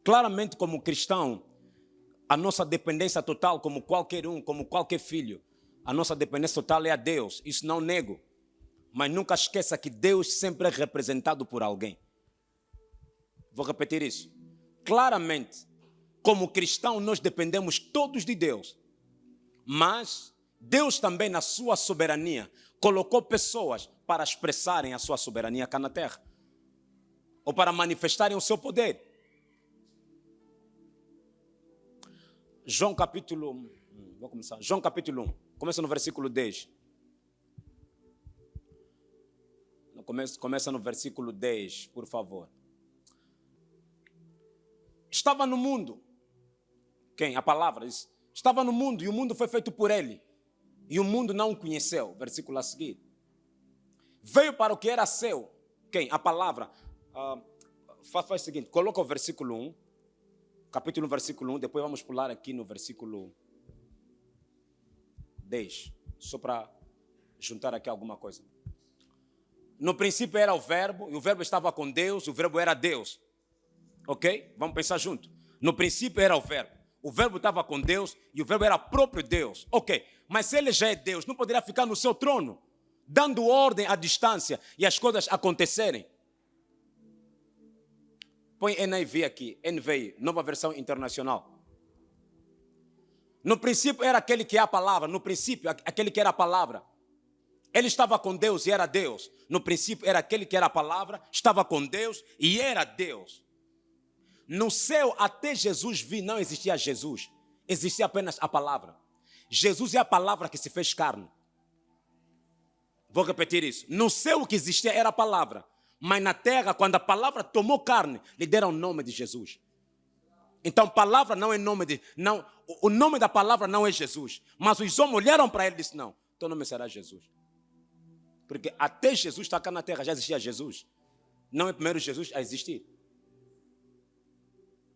Claramente, como cristão, a nossa dependência total, como qualquer um, como qualquer filho, a nossa dependência total é a Deus. Isso não nego. Mas nunca esqueça que Deus sempre é representado por alguém. Vou repetir isso. Claramente, como cristão, nós dependemos todos de Deus. Mas Deus também, na sua soberania, colocou pessoas para expressarem a sua soberania cá na terra. Ou para manifestarem o seu poder. João capítulo 1. Começa no versículo 10. Começa no versículo 10, por favor. Estava no mundo. Quem? A palavra diz. Estava no mundo e o mundo foi feito por ele. E o mundo não o conheceu. Versículo a seguir. Veio para o que era seu. Quem? A palavra. Faz o seguinte, coloca o versículo 1. Capítulo 1, versículo 1. Depois vamos pular aqui no versículo 10. Só para juntar aqui alguma coisa. No princípio era o verbo, e o verbo estava com Deus, e o verbo era Deus. Ok? Vamos pensar junto. No princípio era o verbo estava com Deus, e o verbo era próprio Deus. Ok, mas se ele já é Deus, não poderia ficar no seu trono, dando ordem à distância, e as coisas acontecerem. Põe NIV aqui, NVI, Nova Versão Internacional. No princípio era aquele que é a palavra, no princípio aquele que era a palavra. Ele estava com Deus e era Deus. No princípio era aquele que era a palavra, estava com Deus e era Deus. No céu, até Jesus vir, não existia Jesus. Existia apenas a palavra. Jesus é a palavra que se fez carne. Vou repetir isso. No céu o que existia era a palavra. Mas na terra, quando a palavra tomou carne, lhe deram o nome de Jesus. Então, palavra não é nome de... Não, o nome da palavra não é Jesus. Mas os homens olharam para ele e disseram, não, teu nome será Jesus. Porque até Jesus estar cá na terra, já existia Jesus. Não é primeiro Jesus a existir.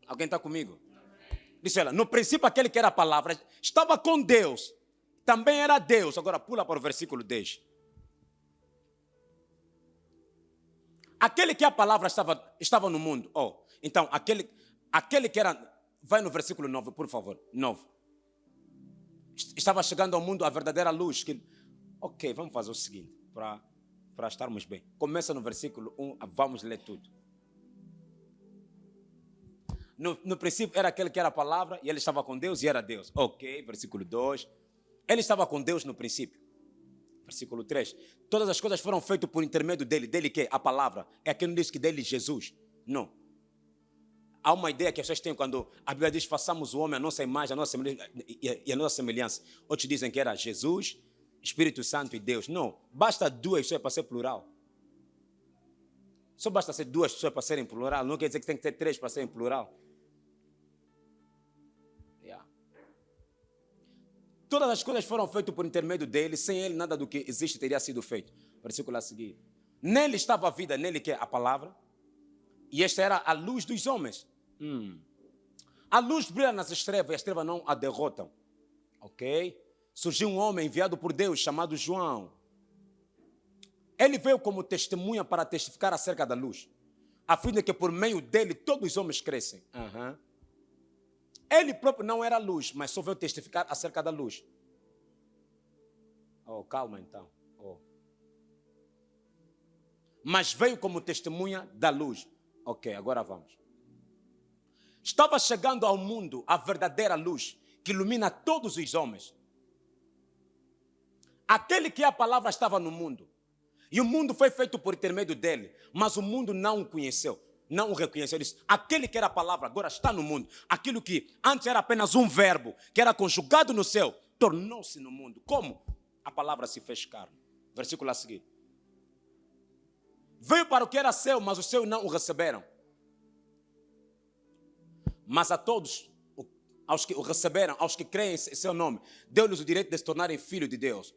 Alguém está comigo? Disse ela, no princípio aquele que era a palavra, estava com Deus. Também era Deus. Agora pula para o versículo 10. Aquele que a palavra estava no mundo. Então, aquele que era... Vai no versículo 9, por favor. 9. Estava chegando ao mundo a verdadeira luz. Ok, vamos fazer o seguinte. Para estarmos bem. Começa no versículo 1, vamos ler tudo. No princípio era aquele que era a palavra e ele estava com Deus e era Deus. Ok, versículo 2. Ele estava com Deus no princípio. Versículo 3. Todas as coisas foram feitas por intermédio dele. Dele que? A palavra. É aqui não diz que dele Jesus. Não. Há uma ideia que as pessoas têm quando a Bíblia diz façamos o homem a nossa imagem, a nossa e a nossa semelhança. Outros dizem que era Jesus, Espírito Santo e Deus. Não, basta duas pessoas para ser plural. Só basta ser duas pessoas para serem plural. Não quer dizer que tem que ter três para serem plural. Yeah. Todas as coisas foram feitas por intermédio dele. Sem ele, nada do que existe teria sido feito. Versículo a seguir. Nele estava a vida, nele que é a palavra. E esta era a luz dos homens. A luz brilha nas estrelas e as trevas não a derrotam. Ok? Surgiu um homem enviado por Deus chamado João. Ele veio como testemunha para testificar acerca da luz, a fim de que por meio dele todos os homens crescem. Ele próprio não era luz, mas só veio testificar acerca da luz. Calma então. Mas veio como testemunha da luz. Ok, agora vamos. Estava chegando ao mundo a verdadeira luz que ilumina todos os homens. Aquele que a palavra estava no mundo. E o mundo foi feito por intermédio dele. Mas o mundo não o conheceu. Não o reconheceu. Ele disse, aquele que era a palavra agora está no mundo. Aquilo que antes era apenas um verbo, que era conjugado no céu, tornou-se no mundo. Como? A palavra se fez carne. Versículo a seguir. Veio para o que era seu, mas os seus não o receberam. Mas a todos, aos que o receberam, aos que creem em seu nome, deu-lhes o direito de se tornarem filhos de Deus.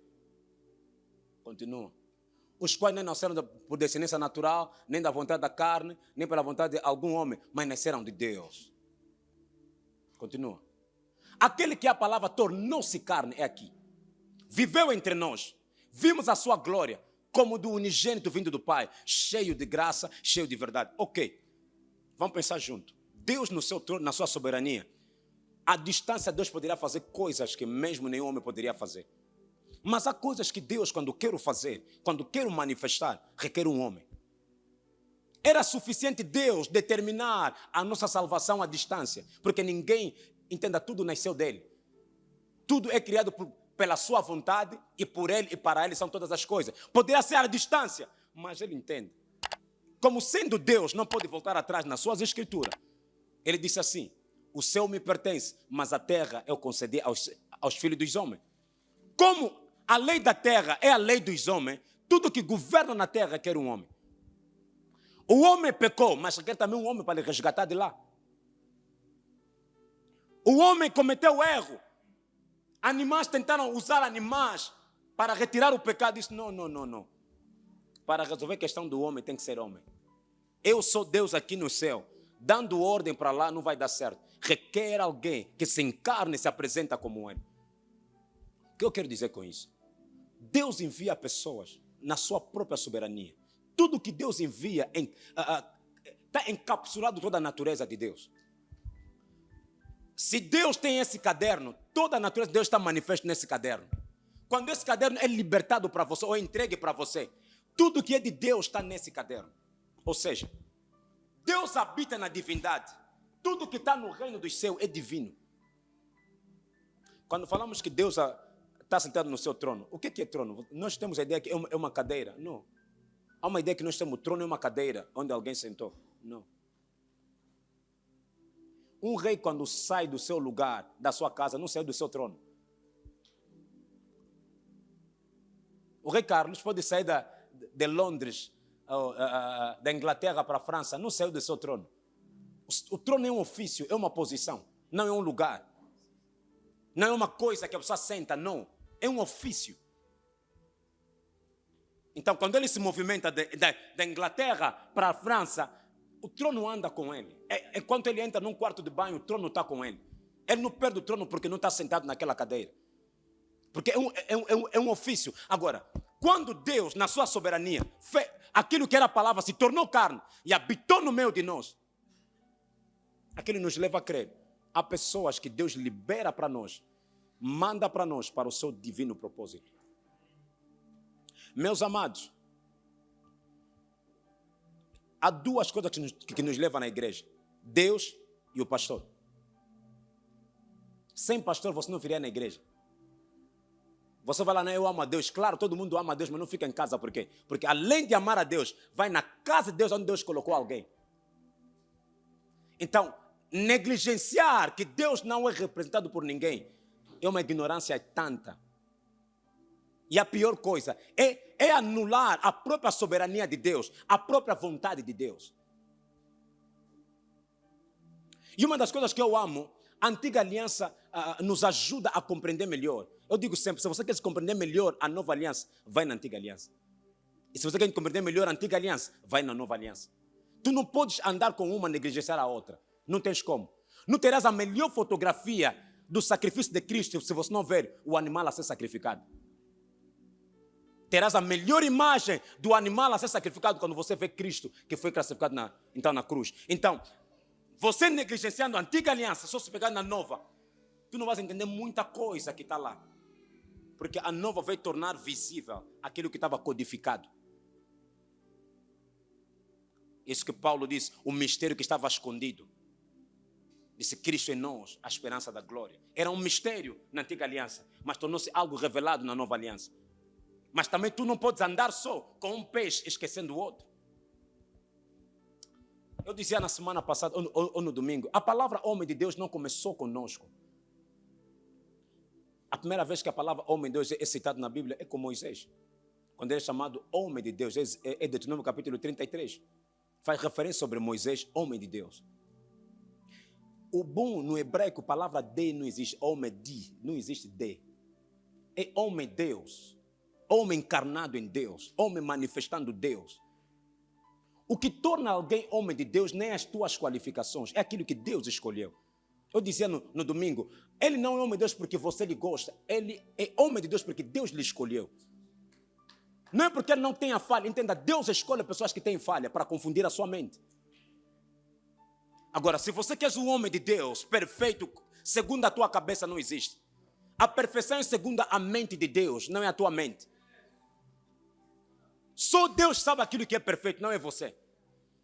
Continua. Os quais nem nasceram por descendência natural, nem da vontade da carne, nem pela vontade de algum homem, mas nasceram de Deus. Continua. Aquele que a palavra tornou-se carne é aqui. Viveu entre nós. Vimos a sua glória, como do unigênito vindo do Pai, cheio de graça, cheio de verdade. Ok. Vamos pensar junto. Deus no seu trono, na sua soberania, à distância Deus poderia fazer coisas que mesmo nenhum homem poderia fazer. Mas há coisas que Deus, quando quer fazer, quando quer manifestar, requer um homem. Era suficiente Deus determinar a nossa salvação à distância, porque ninguém, entenda, tudo nasceu dele. Tudo é criado pela sua vontade e por ele e para ele são todas as coisas. Poderia ser à distância, mas ele entende. Como sendo Deus, não pode voltar atrás nas suas escrituras. Ele disse assim: o céu me pertence, mas a terra eu concedi aos filhos dos homens. Como a lei da terra é a lei dos homens, tudo que governa na terra quer um homem. O homem pecou, mas quer também um homem para lhe resgatar de lá. O homem cometeu erro. Animais tentaram usar animais para retirar o pecado. Disse: não. Para resolver a questão do homem tem que ser homem. Eu sou Deus aqui no céu. Dando ordem para lá não vai dar certo. Requer alguém que se encarne e se apresenta como ele. O que eu quero dizer com isso? Deus envia pessoas na sua própria soberania. Tudo que Deus envia está encapsulado toda a natureza de Deus. Se Deus tem esse caderno, toda a natureza de Deus está manifesta nesse caderno. Quando esse caderno é libertado para você ou entregue para você, tudo que é de Deus está nesse caderno. Ou seja, Deus habita na divindade. Tudo que está no reino dos céus é divino. Quando falamos que Deus está sentado no seu trono, o que é trono? Nós temos a ideia que é uma cadeira. Não. Há uma ideia que nós temos o trono é uma cadeira onde alguém sentou. Não. Um rei, quando sai do seu lugar, da sua casa, não saiu do seu trono. O rei Carlos pode sair de Londres, da Inglaterra para a França, não saiu do seu trono. O trono é um ofício, é uma posição, não é um lugar. Não é uma coisa que a pessoa senta, não. É um ofício. Então, quando ele se movimenta da Inglaterra para a França, o trono anda com ele. Enquanto ele entra num quarto de banho, o trono está com ele. Ele não perde o trono porque não está sentado naquela cadeira. Porque é um ofício. Agora, quando Deus, na sua soberania, fez aquilo que era a palavra, se tornou carne e habitou no meio de nós, aquilo nos leva a crer. Há pessoas que Deus libera para nós, manda para nós, para o seu divino propósito. Meus amados, há duas coisas que nos levam na igreja: Deus e o pastor. Sem pastor você não viria na igreja. Você vai lá, não, eu amo a Deus. Claro, todo mundo ama a Deus, mas não fica em casa. Por quê? Porque além de amar a Deus, vai na casa de Deus, onde Deus colocou alguém. Então, negligenciar que Deus não é representado por ninguém é uma ignorância tanta. E a pior coisa é anular a própria soberania de Deus, a própria vontade de Deus. E uma das coisas que eu amo, a antiga aliança nos ajuda a compreender melhor. Eu digo sempre, se você quer compreender melhor a nova aliança, vai na antiga aliança. E se você quer compreender melhor a antiga aliança, vai na nova aliança. Tu não podes andar com uma e negligenciar a outra. Não tens como. Não terás a melhor fotografia do sacrifício de Cristo se você não ver o animal a ser sacrificado. Terás a melhor imagem do animal a ser sacrificado quando você vê Cristo, que foi crucificado na cruz. Então, você negligenciando a antiga aliança, só se pegar na nova, tu não vais entender muita coisa que está lá. Porque a nova vai tornar visível aquilo que estava codificado. Isso que Paulo diz, o mistério que estava escondido. Disse Cristo em nós, a esperança da glória. Era um mistério na antiga aliança, mas tornou-se algo revelado na nova aliança. Mas também tu não podes andar só com um peixe esquecendo o outro. Eu dizia na semana passada, ou no domingo, a palavra homem de Deus não começou conosco. A primeira vez que a palavra homem de Deus é citada na Bíblia é com Moisés. Quando ele é chamado homem de Deus, é Deuteronômio capítulo 33. Faz referência sobre Moisés, homem de Deus. O bom no hebraico, a palavra de não existe, homem de, não existe de. É homem Deus, homem encarnado em Deus, homem manifestando Deus. O que torna alguém homem de Deus nem as tuas qualificações, é aquilo que Deus escolheu. Eu dizia no domingo, ele não é homem de Deus porque você lhe gosta, ele é homem de Deus porque Deus lhe escolheu. Não é porque ele não tenha falha, entenda, Deus escolhe pessoas que têm falha para confundir a sua mente. Agora, se você queres um homem de Deus perfeito, segundo a tua cabeça, não existe. A perfeição é segundo a mente de Deus, não é a tua mente. Só Deus sabe aquilo que é perfeito, não é você.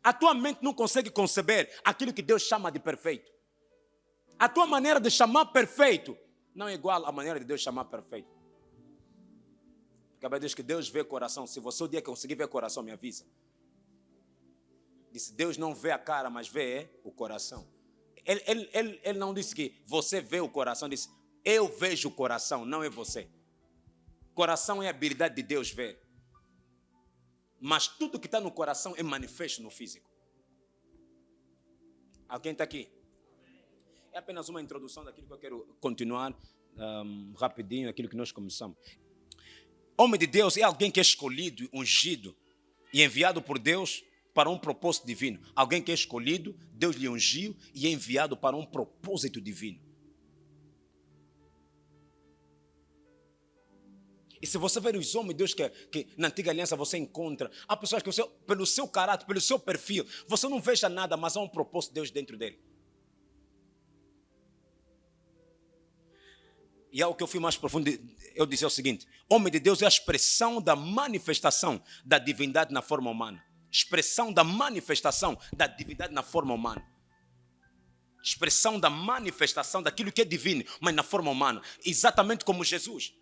A tua mente não consegue conceber aquilo que Deus chama de perfeito. A tua maneira de chamar perfeito não é igual à maneira de Deus chamar perfeito. Porque a Bíblia diz que Deus vê o coração. Se você o dia que conseguir ver o coração, me avisa. Disse, Deus não vê a cara, mas vê o coração. Ele não disse que você vê o coração, disse, eu vejo o coração, não é você. Coração é a habilidade de Deus ver. Mas tudo que está no coração é manifesto no físico. Alguém está aqui? É apenas uma introdução daquilo que eu quero continuar rapidinho, aquilo que nós começamos. Homem de Deus é alguém que é escolhido, ungido e enviado por Deus para um propósito divino. Alguém que é escolhido, Deus lhe ungiu e é enviado para um propósito divino. E se você ver os homens de Deus que na antiga aliança você encontra, há pessoas que você, pelo seu caráter, pelo seu perfil, você não veja nada, mas há um propósito de Deus dentro dele. E algo que eu fui mais profundo, eu disse o seguinte: homem de Deus é a expressão da manifestação da divindade na forma humana. Expressão da manifestação da divindade na forma humana. Expressão da manifestação daquilo que é divino, mas na forma humana. Exatamente como Jesus.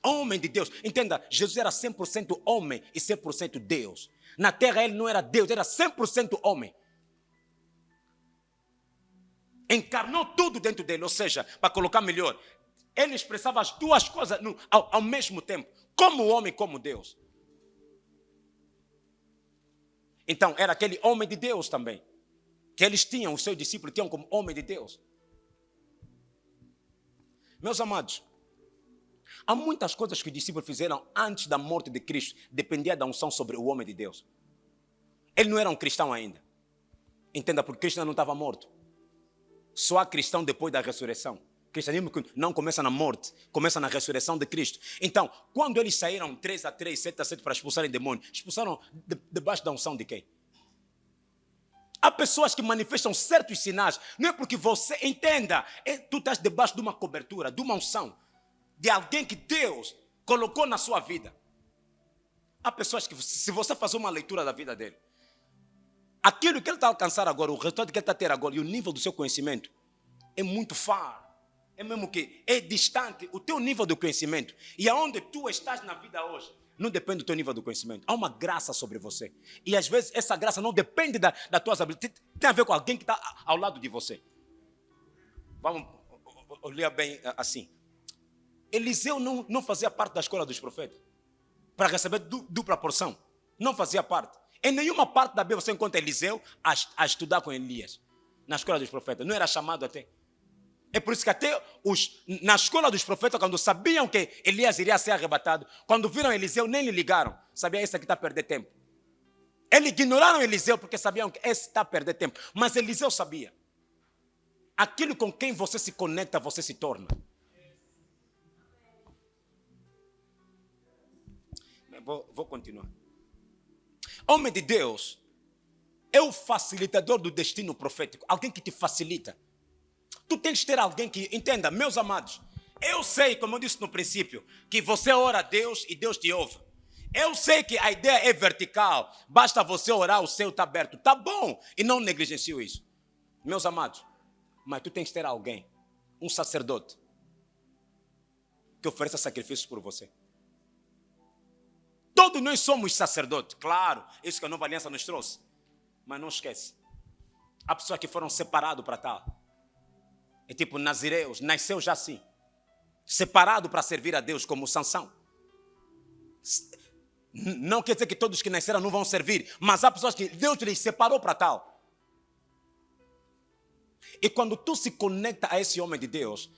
Homem de Deus. Entenda, Jesus era 100% homem e 100% Deus. Na terra ele não era Deus, era 100% homem. Encarnou tudo dentro dele, ou seja, para colocar melhor, ele expressava as duas coisas ao mesmo tempo, como homem, como Deus. Então, era aquele homem de Deus também, que eles tinham, os seus discípulos tinham como homem de Deus. Meus amados, há muitas coisas que os discípulos fizeram antes da morte de Cristo, dependia da unção sobre o homem de Deus. Ele não era um cristão ainda. Entenda, porque Cristo ainda não estava morto. Só há cristão depois da ressurreição. O cristianismo não começa na morte, começa na ressurreição de Cristo. Então, quando eles saíram 3-3, 7-7 para expulsarem demônios, expulsaram debaixo da unção de quem? Há pessoas que manifestam certos sinais, não é porque você entenda, tu estás debaixo de uma cobertura, de uma unção, de alguém que Deus colocou na sua vida. Há pessoas que, se você fazer uma leitura da vida dele, aquilo que ele está a alcançar agora, o resultado que ele está a ter agora e o nível do seu conhecimento é muito far. É mesmo que é distante o teu nível de conhecimento. E aonde tu estás na vida hoje, não depende do teu nível de conhecimento. Há uma graça sobre você. E às vezes essa graça não depende das tuas habilidades. Tem a ver com alguém que está ao lado de você. Vamos olhar bem assim. Eliseu não fazia parte da escola dos profetas para receber dupla porção. Não fazia parte. Em nenhuma parte da Bíblia você encontra Eliseu a estudar com Elias. Na escola dos profetas. Não era chamado até. É por isso que até na escola dos profetas, quando sabiam que Elias iria ser arrebatado, quando viram Eliseu, nem lhe ligaram. Sabia, esse aqui está a perder tempo. Eles ignoraram Eliseu porque sabiam que esse está a perder tempo. Mas Eliseu sabia. Aquilo com quem você se conecta, você se torna. Vou continuar. Homem de Deus é o facilitador do destino profético. Alguém que te facilita. Tu tens que ter alguém que, entenda, meus amados, eu sei, como eu disse no princípio, que você ora a Deus e Deus te ouve. Eu sei que a ideia é vertical, basta você orar, o céu está aberto. Está bom, e não negligencio isso. Meus amados, mas tu tens que ter alguém, um sacerdote, que ofereça sacrifícios por você. Todos nós somos sacerdotes, claro, isso que a nova aliança nos trouxe. Mas não esquece, há pessoas que foram separadas para tal. É tipo nazireus, nasceu já assim. Separado para servir a Deus, como Sansão. Não quer dizer que todos que nasceram não vão servir, mas há pessoas que Deus lhes separou para tal. E quando tu se conecta a esse homem de Deus,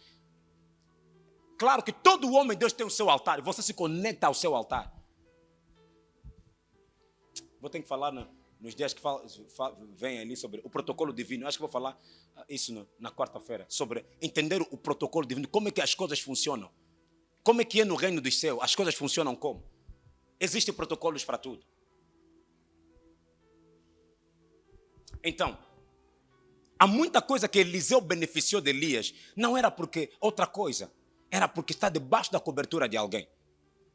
claro que todo homem de Deus tem o seu altar, e você se conecta ao seu altar. Vou ter que falar nos dias que vem ali sobre o protocolo divino. Eu acho que vou falar isso na quarta-feira, sobre entender o protocolo divino, como é que as coisas funcionam. Como é que é no reino dos céus, as coisas funcionam como? Existem protocolos para tudo. Então, Há muita coisa que Eliseu beneficiou de Elias. Não era porque outra coisa. Era porque está debaixo da cobertura de alguém.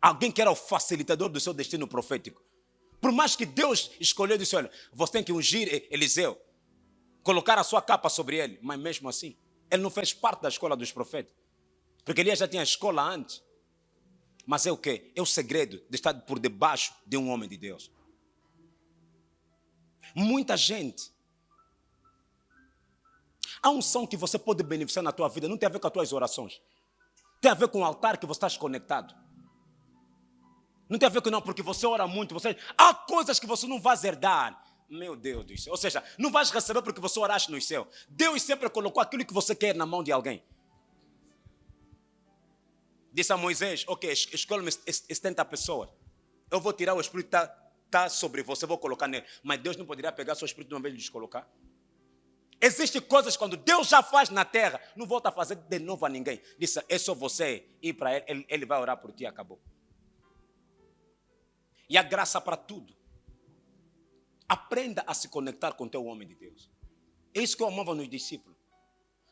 Alguém que era o facilitador do seu destino profético. Por mais que Deus escolheu e disse, olha, você tem que ungir Eliseu. Colocar a sua capa sobre ele. Mas mesmo assim, ele não fez parte da escola dos profetas. Porque Elias já tinha a escola antes. Mas é o quê? É o segredo de estar por debaixo de um homem de Deus. Muita gente. A unção que você pode beneficiar na tua vida não tem a ver com as tuas orações. Tem a ver com o altar que você está conectado. Não tem a ver com não, porque você ora muito. Há coisas que você não vai herdar. Meu Deus do céu. Ou seja, não vais receber porque você oraste no céu. Deus sempre colocou aquilo que você quer na mão de alguém. Disse a Moisés, ok, escolhe-me 70 pessoas. Eu vou tirar o espírito que está sobre você, vou colocar nele. Mas Deus não poderia pegar seu espírito de uma vez e descolocar. Existem coisas quando Deus já faz na terra, não volta a fazer de novo a ninguém. Disse, é só você ir para ele vai orar por ti e acabou. E a graça para tudo. Aprenda a se conectar com o teu homem de Deus. É isso que eu amava nos discípulos.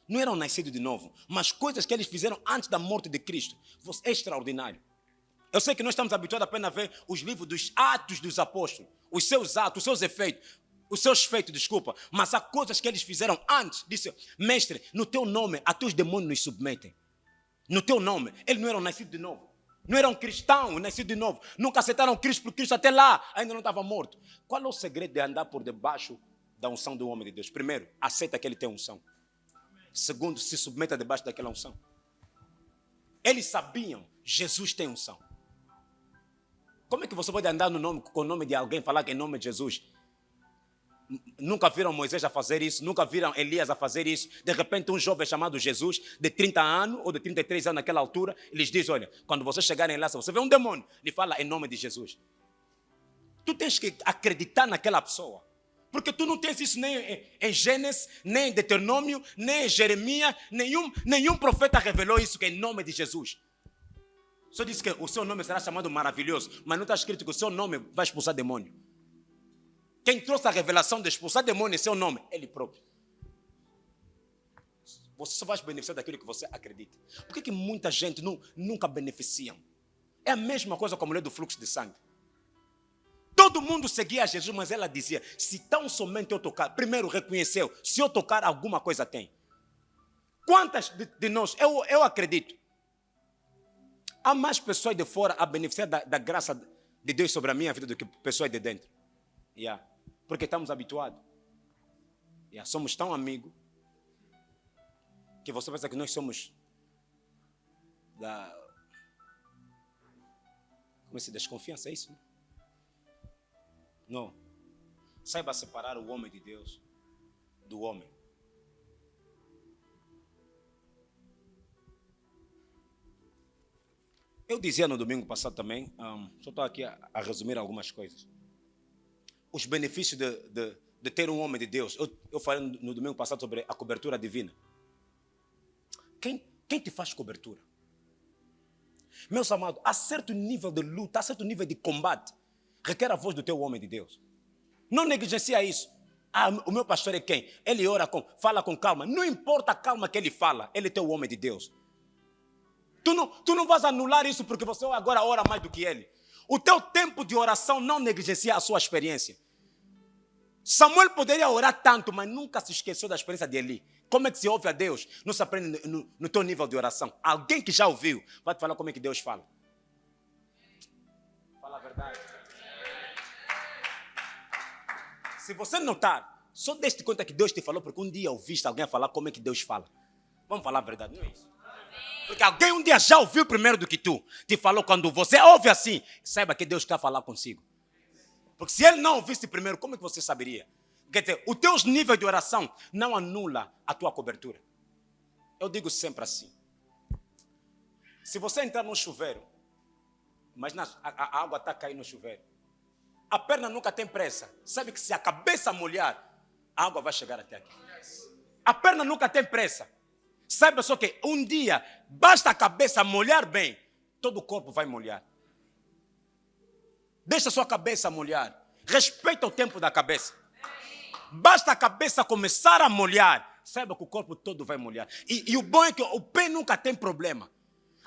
Não eram nascidos de novo, mas coisas que eles fizeram antes da morte de Cristo. É extraordinário. Eu sei que nós estamos habituados apenas a ver os livros dos Atos dos Apóstolos, os seus atos, os seus efeitos, desculpa. Mas há coisas que eles fizeram antes. Disse, mestre, no teu nome, até os demônios nos submetem. No teu nome. Eles não eram nascidos de novo. Não eram cristãos, nascidos de novo. Nunca aceitaram Cristo, porque Cristo até lá ainda não estava morto. Qual é o segredo de andar por debaixo da unção do homem de Deus? Primeiro, aceita que ele tem unção. Segundo, se submeta debaixo daquela unção. Eles sabiam, Jesus tem unção. Como é que você pode andar com o nome de alguém, falar que é em nome de Jesus? Nunca viram Moisés a fazer isso, nunca viram Elias a fazer isso. De repente um jovem chamado Jesus, de 30 anos ou de 33 anos naquela altura, eles dizem, olha, quando vocês chegarem lá, se você vê um demônio, ele fala em nome de Jesus. Tu tens que acreditar naquela pessoa. Porque tu não tens isso nem em Gênesis, nem em Deuteronômio, nem em Jeremias, nenhum profeta revelou isso que é em nome de Jesus. Só disse que o seu nome será chamado maravilhoso, mas não está escrito que o seu nome vai expulsar demônio. Quem trouxe a revelação de expulsar demônio em seu nome? Ele próprio. Você só vai beneficiar daquilo que você acredita. Por que muita gente nunca beneficia? É a mesma coisa com a mulher do fluxo de sangue. Todo mundo seguia Jesus, mas ela dizia, se tão somente eu tocar, primeiro reconheceu, se eu tocar alguma coisa tem. Quantas de nós, eu acredito, há mais pessoas de fora a beneficiar da graça de Deus sobre a minha vida do que pessoas de dentro. Porque estamos habituados. Somos tão amigos que você pensa que nós somos como se desconfiança, é isso? Não. Saiba separar o homem de Deus do homem. Eu dizia no domingo passado também, só estou aqui a resumir algumas coisas. Os benefícios de ter um homem de Deus. Eu falei no domingo passado sobre a cobertura divina. Quem te faz cobertura? Meus amados, há certo nível de luta, há certo nível de combate, requer a voz do teu homem de Deus. Não negligencia isso. O meu pastor é quem? Ele fala com calma. Não importa a calma que ele fala, ele é teu homem de Deus. Tu não vais anular isso porque você agora ora mais do que ele. O teu tempo de oração não negligencia a sua experiência. Samuel poderia orar tanto, mas nunca se esqueceu da experiência de Eli. Como é que se ouve a Deus? Não se aprende no teu nível de oração. Alguém que já ouviu vai te falar como é que Deus fala. Fala a verdade. Se você notar, só deste conta que Deus te falou, porque um dia ouviste alguém falar como é que Deus fala. Vamos falar a verdade, não é isso? Porque alguém um dia já ouviu primeiro do que tu. Te falou quando você ouve assim, saiba que Deus quer falar consigo. Porque se ele não ouvisse primeiro, como é que você saberia? Quer dizer, os teus níveis de oração não anula a tua cobertura. Eu digo sempre assim. Se você entrar no chuveiro, imagina a água está caindo no chuveiro. A perna nunca tem pressa. Sabe que se a cabeça molhar, a água vai chegar até aqui. A perna nunca tem pressa. Saiba só que um dia, basta a cabeça molhar bem, todo o corpo vai molhar. Deixa a sua cabeça molhar. Respeita o tempo da cabeça. Basta a cabeça começar a molhar, saiba que o corpo todo vai molhar. E o bom é que o pé nunca tem problema.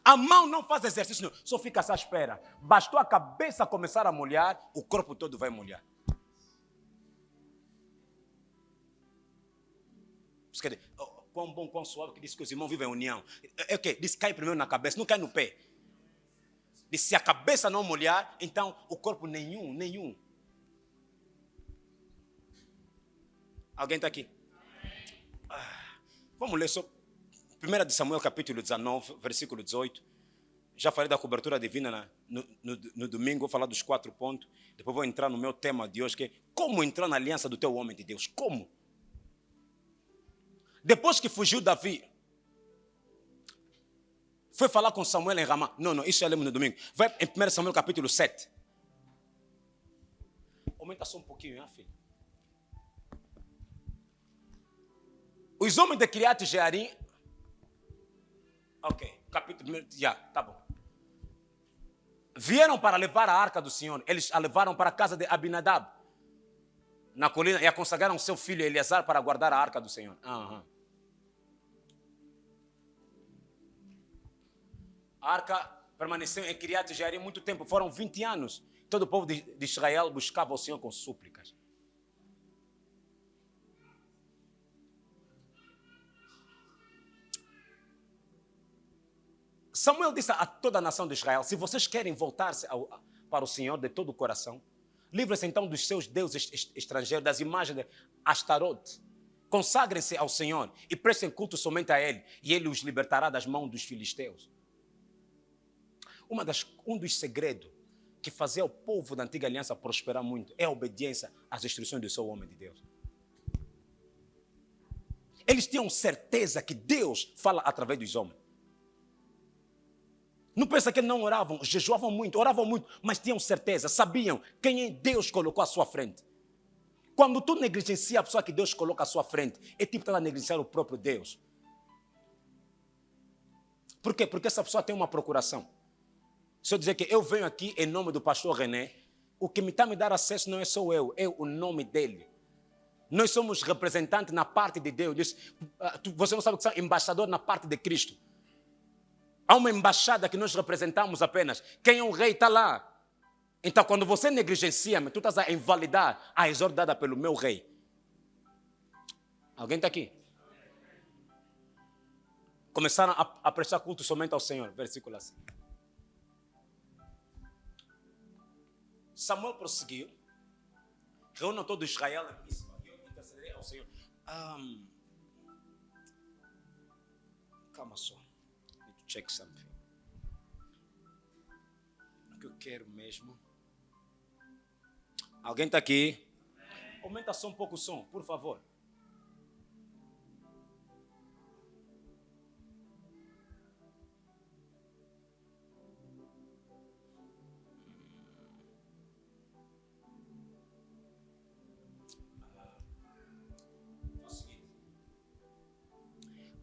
A mão não faz exercício, não. Só fica à espera. Bastou a cabeça começar a molhar, o corpo todo vai molhar. Quão bom, quão suave, que disse que os irmãos vivem em união. É o quê? Disse cai primeiro na cabeça, não cai no pé. Disse se a cabeça não molhar, então o corpo nenhum. Alguém está aqui? Vamos ler só 1 de Samuel capítulo 19, versículo 18. Já falei da cobertura divina no domingo, vou falar dos 4 pontos. Depois vou entrar no meu tema de hoje, que é como entrar na aliança do teu homem de Deus. Como? Depois que fugiu Davi, foi falar com Samuel em Ramá. Não, isso já lemos no domingo. Vai em 1 Samuel capítulo 7. Aumenta só um pouquinho, hein, filho? Os homens de Kiriat Jearim. Ok, capítulo 1, já, tá bom. Vieram para levar a arca do Senhor. Eles a levaram para a casa de Abinadab, na colina, e a consagraram seu filho Eleazar para guardar a arca do Senhor. A arca permaneceu em Kiriat Jearim muito tempo, foram 20 anos. Todo o povo de Israel buscava o Senhor com súplicas. Samuel disse a toda a nação de Israel: se vocês querem voltar-se para o Senhor de todo o coração, livrem-se então dos seus deuses estrangeiros, das imagens de Astarote. Consagrem-se ao Senhor e prestem culto somente a Ele, e Ele os libertará das mãos dos filisteus. Um dos segredos que fazia o povo da antiga aliança prosperar muito é a obediência às instruções do seu homem de Deus. Eles tinham certeza que Deus fala através dos homens. Não pensa que eles não oravam, jejuavam muito, oravam muito, mas tinham certeza, sabiam quem Deus colocou à sua frente. Quando tu negligencia a pessoa que Deus coloca à sua frente, é tipo estar a negligenciar o próprio Deus. Por quê? Porque essa pessoa tem uma procuração. Se eu dizer que eu venho aqui em nome do pastor René, o que me está me dar acesso não é só eu, é o nome dele. Nós somos representantes na parte de Deus. Você não sabe que são embaixadores na parte de Cristo. Há uma embaixada que nós representamos apenas. Quem é o rei está lá. Então, quando você negligencia-me, tu estás a invalidar a exortação dada pelo meu rei. Alguém está aqui? Começaram a prestar culto somente ao Senhor. Versículo assim. Samuel prosseguiu. Reúnam todo Israel e disse: eu intercederei ao Senhor. Calma só. Check something. O que eu quero mesmo. Alguém está aqui? Aumenta só um pouco o som, por favor.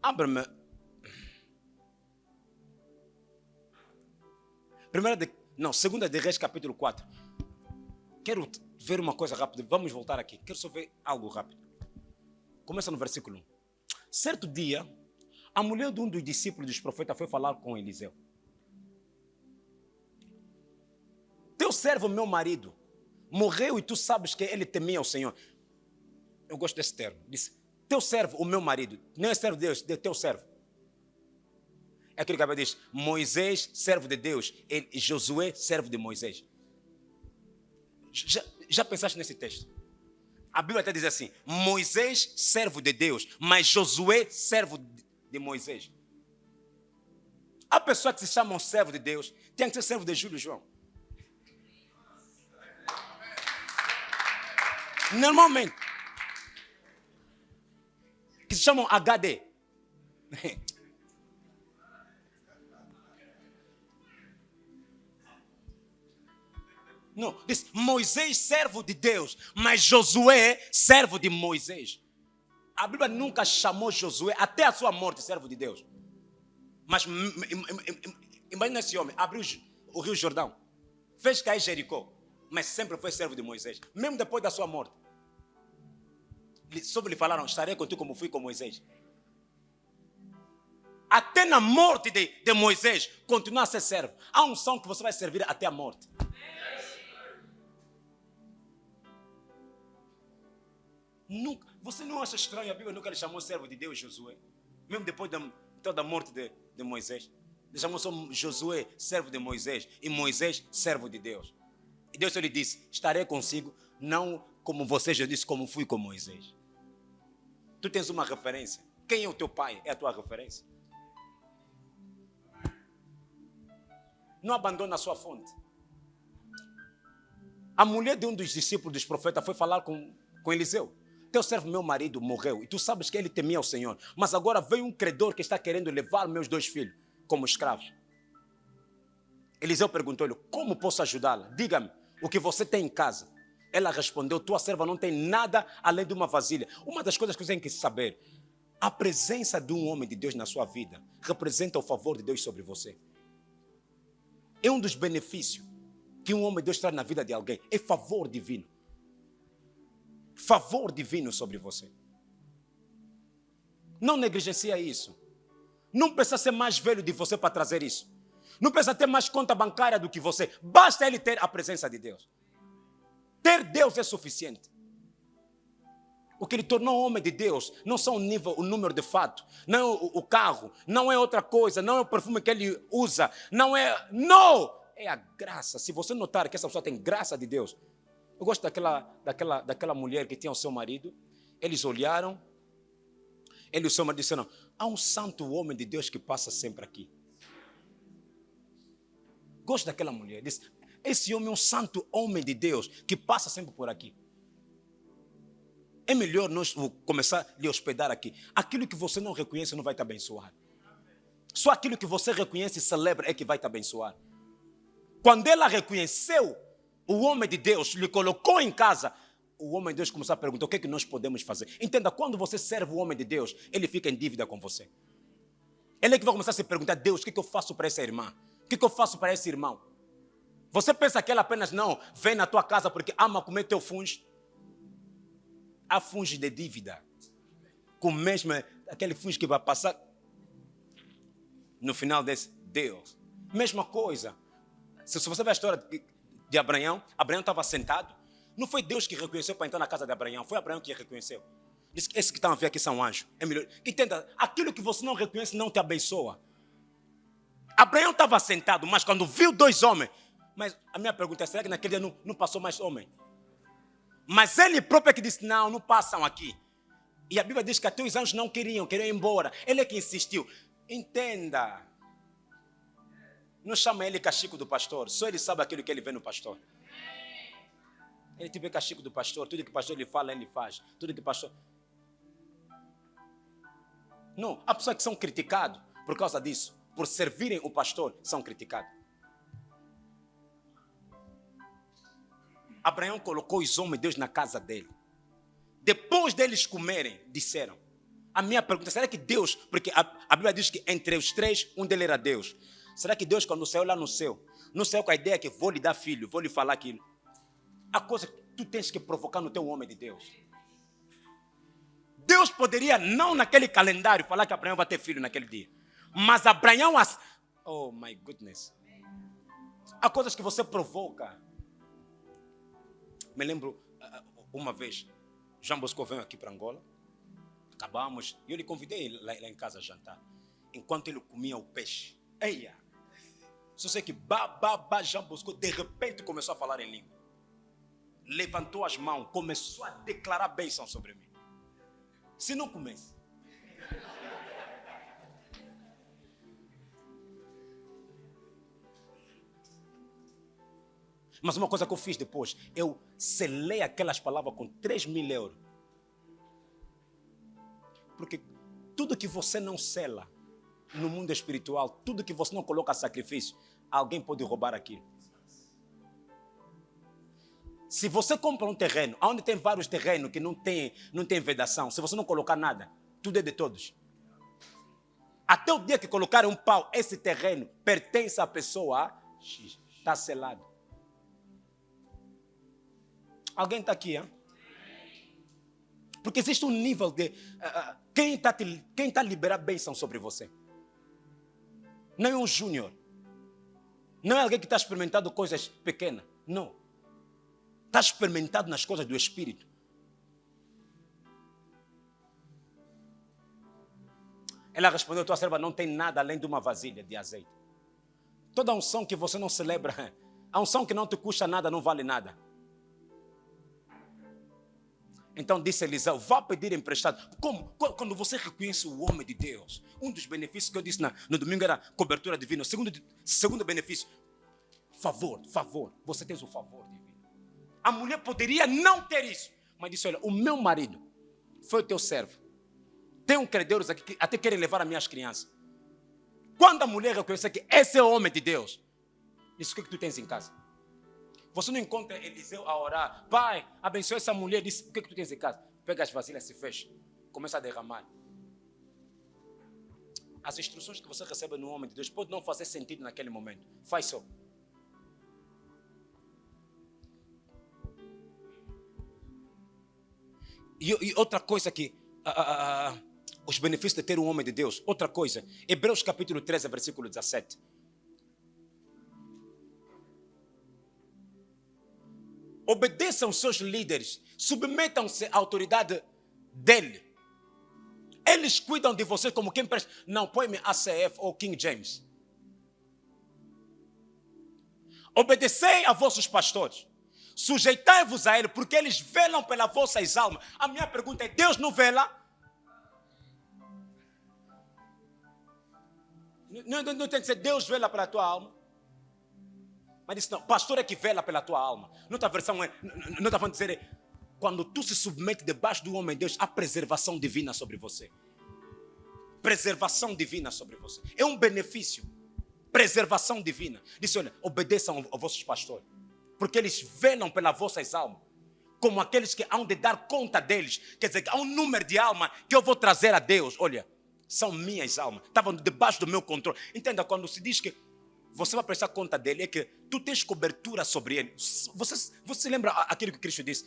Abra-me. Segunda de Reis, capítulo 4. Quero ver uma coisa rápida. Vamos voltar aqui. Quero só ver algo rápido. Começa no versículo 1. Certo dia, a mulher de um dos discípulos dos profetas foi falar com Eliseu. Teu servo, meu marido, morreu e tu sabes que ele temia o Senhor. Eu gosto desse termo. Disse, teu servo, o meu marido. Não é servo de Deus, é teu servo. É aquilo que a Bíblia diz, Moisés, servo de Deus, e Josué, servo de Moisés. Já pensaste nesse texto? A Bíblia até diz assim, Moisés, servo de Deus, mas Josué, servo de Moisés. A pessoa que se chama um servo de Deus, tem que ser servo de Júlio João. Normalmente, que se chamam HD. Não, diz Moisés, servo de Deus, mas Josué, servo de Moisés. A Bíblia nunca chamou Josué, até a sua morte, servo de Deus. Mas imagina esse homem, abriu o rio Jordão, fez cair Jericó, mas sempre foi servo de Moisés, mesmo depois da sua morte. Sobre lhe falaram, estarei contigo como fui com Moisés. Até na morte de Moisés, continua a ser servo. Há um som que você vai servir até a morte. Nunca, você não acha estranho? A Bíblia nunca lhe chamou servo de Deus Josué? Mesmo depois da morte de Moisés. Ele chamou só Josué servo de Moisés e Moisés servo de Deus. E Deus só lhe disse, estarei consigo, não como você já disse, como fui com Moisés. Tu tens uma referência. Quem é o teu pai? É a tua referência. Não abandona a sua fonte. A mulher de um dos discípulos dos profetas foi falar com Eliseu. Teu servo, meu marido, morreu. E tu sabes que ele temia o Senhor. Mas agora veio um credor que está querendo levar meus 2 filhos como escravos. Eliseu perguntou-lhe, como posso ajudá-la? Diga-me, o que você tem em casa? Ela respondeu, tua serva não tem nada além de uma vasilha. Uma das coisas que você tem que saber, a presença de um homem de Deus na sua vida representa o favor de Deus sobre você. É um dos benefícios que um homem de Deus traz na vida de alguém. É favor divino. Favor divino sobre você. Não negligencia isso. Não precisa ser mais velho de você para trazer isso. Não precisa ter mais conta bancária do que você. Basta ele ter a presença de Deus. Ter Deus é suficiente. O que ele tornou homem de Deus não são o número de fato, não é o carro, não é outra coisa, não é o perfume que ele usa, não é a graça. Se você notar que essa pessoa tem graça de Deus. Eu gosto daquela mulher que tinha o seu marido. Eles olharam, ele e o seu marido disseram, há um santo homem de Deus que passa sempre aqui. Gosto daquela mulher, disse, esse homem é um santo homem de Deus que passa sempre por aqui. É melhor nós começar a lhe hospedar aqui. Aquilo que você não reconhece não vai te abençoar. Só aquilo que você reconhece e celebra é que vai te abençoar. Quando ela reconheceu, o homem de Deus lhe colocou em casa, o homem de Deus começou a perguntar, o que é que nós podemos fazer? Entenda, quando você serve o homem de Deus, ele fica em dívida com você. Ele é que vai começar a se perguntar, Deus, o que é que eu faço para essa irmã? O que é que eu faço para esse irmão? Você pensa que ela apenas não vem na tua casa porque ama comer teu fungo? Há fungos de dívida. Com mesmo aquele fungo que vai passar no final desse Deus. Mesma coisa. Se você ver a história de Abraão, Abraão estava sentado. Não foi Deus que reconheceu para entrar na casa de Abraão. Foi Abraão que reconheceu. Disse que esses que estão a ver aqui são anjos. É melhor. Entenda, aquilo que você não reconhece não te abençoa. Abraão estava sentado, mas quando viu 2 homens. Mas a minha pergunta é, será que naquele dia não passou mais homem? Mas ele próprio é que disse, não passam aqui. E a Bíblia diz que até os anjos não queriam ir embora. Ele é que insistiu. Entenda. Não chama ele castigo do pastor. Só ele sabe aquilo que ele vê no pastor. Ele tem castigo do pastor. Tudo que o pastor lhe fala, ele faz. Tudo que o pastor... Não, há pessoas que são criticadas por causa disso. Por servirem o pastor, são criticados. Abraão colocou os homens de Deus na casa dele. Depois deles comerem, disseram. A minha pergunta, será que Deus, porque a Bíblia diz que entre os 3, um deles era Deus. Será que Deus, quando saiu lá no céu, não saiu com a ideia que vou lhe dar filho, vou lhe falar aquilo? A coisa que tu tens que provocar no teu homem de Deus. Deus poderia, não naquele calendário, falar que Abraão vai ter filho naquele dia. Mas Abraão, oh my goodness. Há coisas que você provoca. Me lembro, uma vez, Jean Bosco veio aqui para Angola, acabamos, e eu lhe convidei lá em casa a jantar, enquanto ele comia o peixe. Eia! Só sei que Jean Bosco de repente começou a falar em língua. Levantou as mãos, começou a declarar bênção sobre mim. Se não comece. Mas uma coisa que eu fiz depois, eu selei aquelas palavras com 3.000 euros. Porque tudo que você não sela no mundo espiritual, tudo que você não coloca a sacrifício, alguém pode roubar aquilo. Se você compra um terreno, onde tem vários terrenos que não tem vedação, se você não colocar nada, tudo é de todos. Até o dia que colocar um pau, esse terreno pertence à pessoa X. Está selado. Alguém está aqui, hein? Porque existe um nível de... quem está a liberar bênção sobre você? Não é um júnior. Não é alguém que está experimentando coisas pequenas. Não. Está experimentado nas coisas do Espírito. Ela respondeu, tua serva não tem nada além de uma vasilha de azeite. Toda unção que você não celebra, a unção que não te custa nada, não vale nada. Então disse Eliseu, vá pedir emprestado. Como? Quando você reconhece o homem de Deus, um dos benefícios que eu disse no domingo era cobertura divina. O segundo benefício, favor. Você tem o favor divino. A mulher poderia não ter isso, mas disse, olha, o meu marido foi o teu servo. Tem um credores aqui que até querem levar as minhas crianças. Quando a mulher reconhece que esse é o homem de Deus, disse, o que tu tens em casa? Você não encontra Eliseu a orar. Pai, abençoe essa mulher. Diz, o que tu tens em casa? Pega as vasilhas, se fecha. Começa a derramar. As instruções que você recebe no homem de Deus pode não fazer sentido naquele momento. Faz só. E outra coisa que... os benefícios de ter um homem de Deus. Outra coisa. Hebreus capítulo 13, versículo 17. Obedeçam seus líderes, submetam-se à autoridade dele. Eles cuidam de você como quem presta. Não, põe-me ACF ou King James. Obedecei a vossos pastores, sujeitai-vos a ele, porque eles velam pelas vossas almas. A minha pergunta é, Deus não vela? Não tem que ser Deus vela pela tua alma. Mas disse, não, pastor é que vela pela tua alma. Noutra versão, não está falando de dizer, quando tu se submete debaixo do homem de Deus, há preservação divina sobre você. Preservação divina sobre você. É um benefício. Preservação divina. Disse, olha, obedeçam aos vossos pastores, porque eles velam pelas vossas almas, como aqueles que hão de dar conta deles. Quer dizer, há um número de alma que eu vou trazer a Deus. Olha, são minhas almas, estavam debaixo do meu controle. Entenda, quando se diz que você vai prestar conta dele, é que tu tens cobertura sobre ele. Você lembra aquilo que Cristo disse?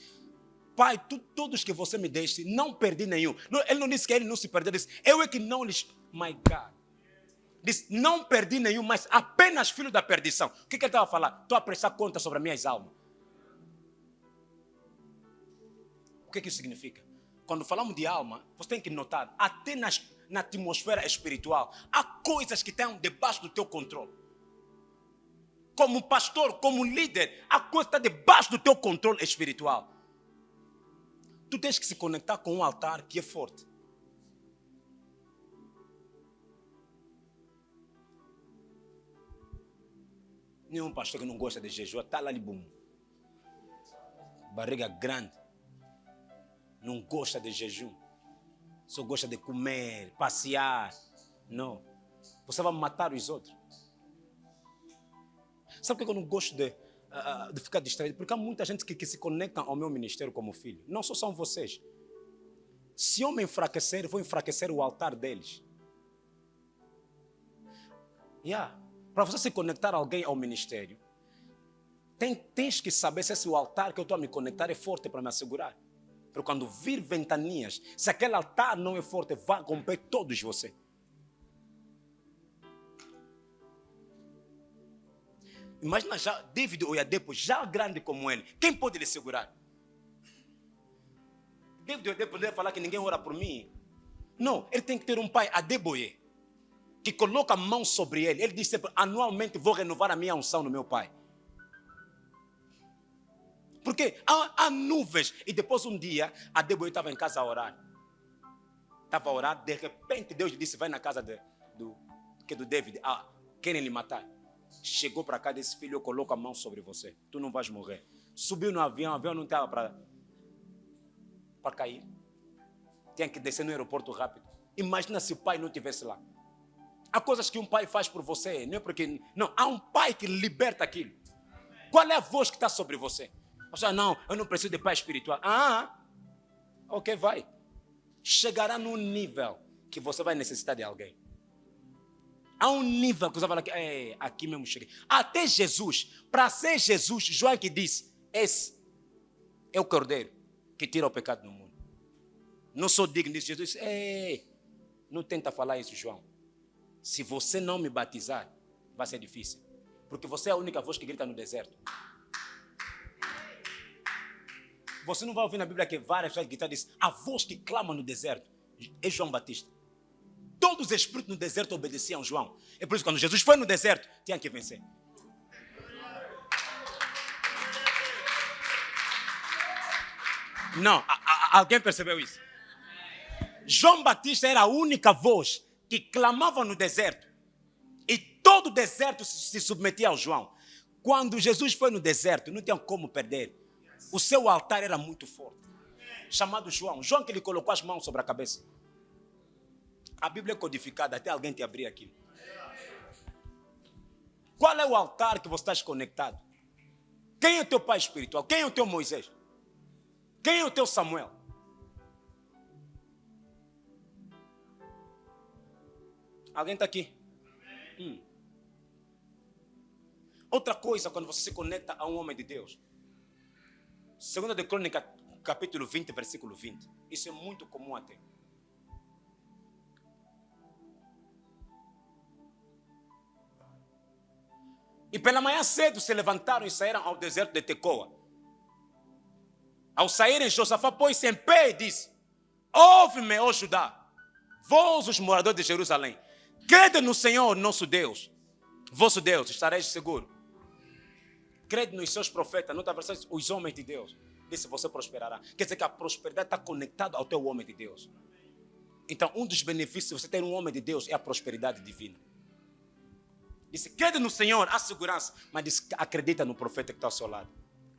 Pai, todos que você me deste, não perdi nenhum. Ele não disse que ele não se perdeu, ele disse, eu é que não lhes... My God. Disse, não perdi nenhum, mas apenas filho da perdição. O que ele estava a falar? Estou a prestar conta sobre as minhas almas. O que isso significa? Quando falamos de alma, você tem que notar, até na atmosfera espiritual, há coisas que estão debaixo do teu controle. Como pastor, como líder, a coisa está debaixo do teu controle espiritual. Tu tens que se conectar com um altar que é forte. Nenhum pastor que não gosta de jejum, está lá de bum. Barriga grande. Não gosta de jejum. Só gosta de comer, passear. Não. Você vai matar os outros. Sabe por que eu não gosto de ficar distraído? Porque há muita gente que se conecta ao meu ministério como filho. Não só são vocês. Se eu me enfraquecer, vou enfraquecer o altar deles. Para você se conectar alguém ao ministério, tens que saber se o altar que eu estou a me conectar é forte para me assegurar. Porque quando vir ventanias, se aquele altar não é forte, vai romper todos você. Imagina já David Oyedepo, já grande como ele. Quem pode lhe segurar? David Oyedepo poderia falar que ninguém ora por mim. Não, ele tem que ter um pai, Adeboye, que coloca a mão sobre ele. Ele diz sempre, anualmente vou renovar a minha unção no meu pai. Porque há nuvens. E depois um dia, Adeboye estava em casa a orar. Estava a orar, de repente Deus lhe disse, vai na casa do David. Querem lhe matar. Chegou para cá e disse, filho, eu coloco a mão sobre você. Tu não vais morrer. Subiu no avião, o avião não estava para cair. Tinha que descer no aeroporto rápido. Imagina se o pai não estivesse lá. Há coisas que um pai faz por você, não é porque... Não, há um pai que liberta aquilo. Qual é a voz que está sobre você? Você, não, eu não preciso de pai espiritual. Ok, vai. Chegará num nível que você vai necessitar de alguém. Há um nível que você vai falar, aqui mesmo cheguei. Até Jesus, para ser Jesus, João que disse, esse é o cordeiro que tira o pecado do mundo. não sou digno disso. Jesus disse, ei, não tenta falar isso, João. Se você não me batizar, vai ser difícil. Porque você é a única voz que grita no deserto. Você não vai ouvir na Bíblia que várias pessoas gritam, diz, a voz que clama no deserto é João Batista. Todos os espíritos no deserto obedeciam a João. É por isso que quando Jesus foi no deserto, tinha que vencer. Não, alguém percebeu isso? João Batista era a única voz que clamava no deserto. E todo o deserto se submetia ao João. Quando Jesus foi no deserto, não tinha como perder. O seu altar era muito forte. Chamado João. João que lhe colocou as mãos sobre a cabeça. A Bíblia é codificada, até alguém te abrir aqui. Qual é o altar que você está desconectado? Quem é o teu pai espiritual? Quem é o teu Moisés? Quem é o teu Samuel? Alguém está aqui? Outra coisa, quando você se conecta a um homem de Deus. 2 de Crônica, capítulo 20, versículo 20. Isso é muito comum até. E pela manhã cedo se levantaram e saíram ao deserto de Tecoa. Ao saírem, Josafá pôs-se em pé e disse, ouve-me, ó Judá, vós os moradores de Jerusalém, crede no Senhor nosso Deus, vosso Deus, estareis seguro. Crede nos seus profetas, noutra versão, os homens de Deus. Disse, você prosperará. Quer dizer que a prosperidade está conectada ao teu homem de Deus. Então, um dos benefícios de você ter um homem de Deus é a prosperidade divina. Disse, crede no Senhor, há segurança. Mas disse, acredita no profeta que está ao seu lado.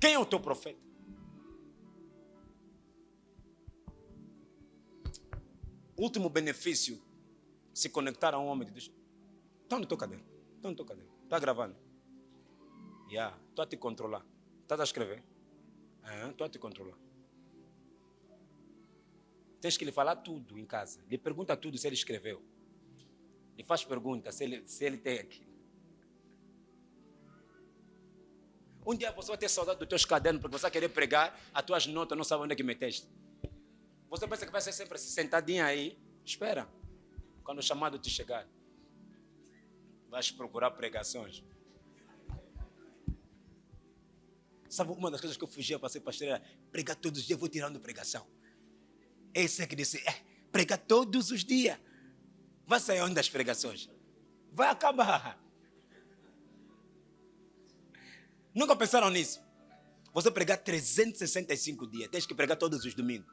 Quem é o teu profeta? O último benefício, se conectar a um homem de Deus. Está no teu caderno. Está no teu caderno. Está gravando. Estou a te controlar. Estás a escrever? Estou a te controlar. Tens que lhe falar tudo em casa. Lhe pergunta tudo se ele escreveu. Lhe faz pergunta se ele tem aqui. Um dia você vai ter saudade dos teus cadernos porque você vai querer pregar, as tuas notas não sabe onde é que meteste. Você pensa que vai ser sempre sentadinha aí? Espera. Quando o chamado te chegar, vais procurar pregações. Sabe, uma das coisas que eu fugia para ser pastor era pregar todos os dias, vou tirando pregação. Esse é que disse, prega todos os dias. Vai sair onde das pregações? Vai acabar. Nunca pensaram nisso? Você pregar 365 dias, tens que pregar todos os domingos.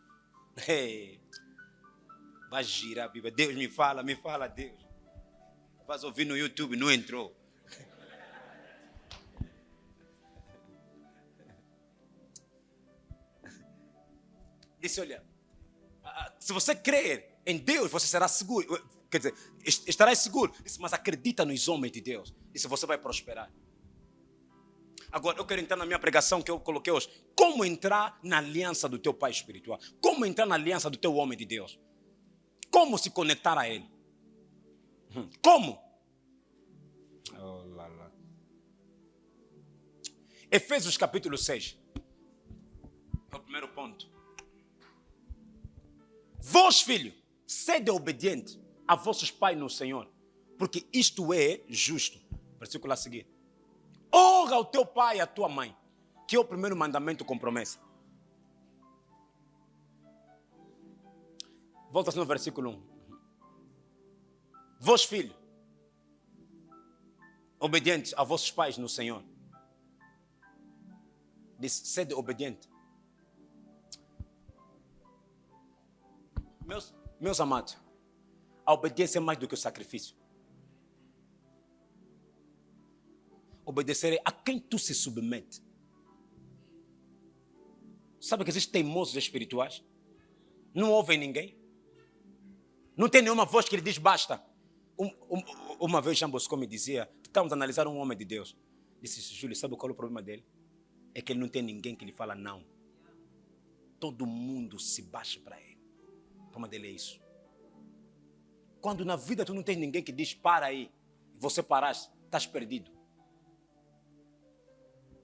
Vai girar a Bíblia. Deus me fala, Deus. Vais ouvir no YouTube, não entrou. Disse, olha, se você crer em Deus, você será seguro. Quer dizer, estarás seguro. Disse, mas acredita nos homens de Deus. Disse, você vai prosperar. Agora, eu quero entrar na minha pregação que eu coloquei hoje. Como entrar na aliança do teu pai espiritual? Como entrar na aliança do teu homem de Deus? Como se conectar a ele? Como? Efésios capítulo 6. É o primeiro ponto. Vós, filho, sede obediente a vossos pais no Senhor, porque isto é justo. Versículo a seguir. Honra o teu pai e a tua mãe, que é o primeiro mandamento com promessa. Volta no versículo 1. Vós, filho, obedientes a vossos pais no Senhor. Diz, sede obediente. Meus amados, a obediência é mais do que o sacrifício. Obedecer é a quem tu se submete. Sabe que existem teimosos espirituais? Não ouvem ninguém. Não tem nenhuma voz que lhe diz basta. Uma vez Jean Bosco me dizia, estamos a analisar um homem de Deus. Disse, Júlio, sabe qual é o problema dele? É que ele não tem ninguém que lhe fala não. Todo mundo se baixa para ele. O problema dele é isso. Quando na vida tu não tens ninguém que diz para aí, você paraste, estás perdido.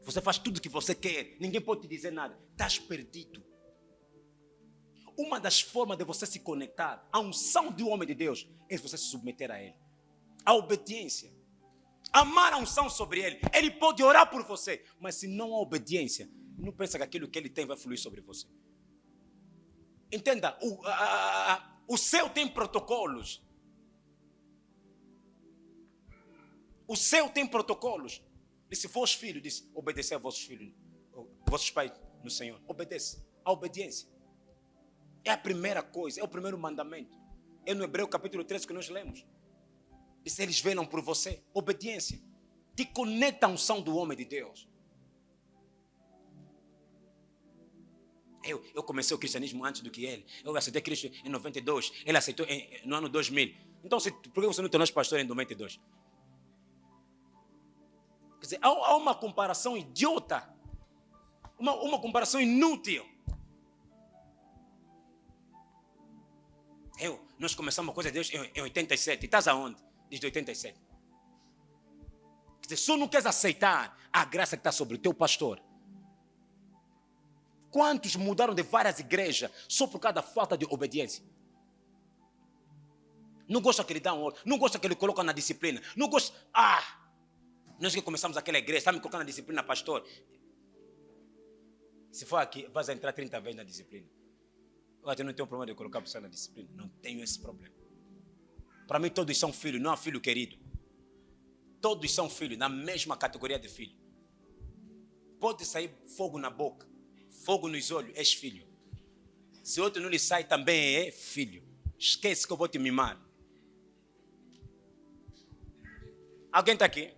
Você faz tudo o que você quer, ninguém pode te dizer nada. Estás perdido. Uma das formas de você se conectar à unção do homem de Deus é você se submeter a ele. A obediência. Amar a unção sobre ele. Ele pode orar por você, mas se não há obediência, não pensa que aquilo que ele tem vai fluir sobre você. Entenda, o céu tem protocolos. O céu tem protocolos. Disse, vós filhos, disse, obedecer a vossos filhos, vossos pais no Senhor. Obedece. A obediência. É a primeira coisa, é o primeiro mandamento. É no Hebreu capítulo 13 que nós lemos. Diz, eles velam por você. Obediência. Te conecta à unção do homem de Deus. Eu comecei o cristianismo antes do que ele. Eu aceitei Cristo em 92. Ele aceitou no ano 2000. Então, por que você não tornou pastor em 92? Quer dizer, há uma comparação idiota. Uma comparação inútil. Nós começamos a coisa de Deus em 87. Estás aonde? Desde 87. Quer dizer, só não queres aceitar a graça que está sobre o teu pastor. Quantos mudaram de várias igrejas só por causa da falta de obediência? Não gosta que ele dá um ordem. Não gosta que ele coloca na disciplina. Não gosta... Nós que começamos aquela igreja, está me colocando na disciplina, pastor. Se for aqui, vais entrar 30 vezes na disciplina. Eu não tenho problema de colocar a pessoa na disciplina. Não tenho esse problema. Para mim, todos são filhos, não há filho querido. Todos são filhos, na mesma categoria de filho. Pode sair fogo na boca, fogo nos olhos, és filho. Se outro não lhe sai, também é filho. Esquece que eu vou te mimar. Alguém está aqui?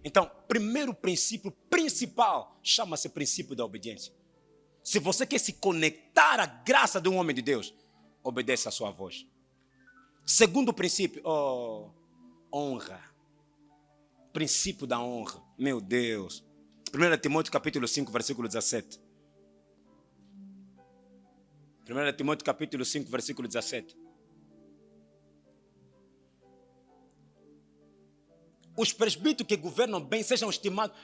Então, primeiro princípio principal chama-se princípio da obediência. Se você quer se conectar à graça de um homem de Deus, obedeça a sua voz. Segundo princípio, honra. Princípio da honra. Meu Deus. 1 Timóteo capítulo 5, versículo 17. 1 Timóteo capítulo 5, versículo 17. Os presbíteros que governam bem sejam estimados.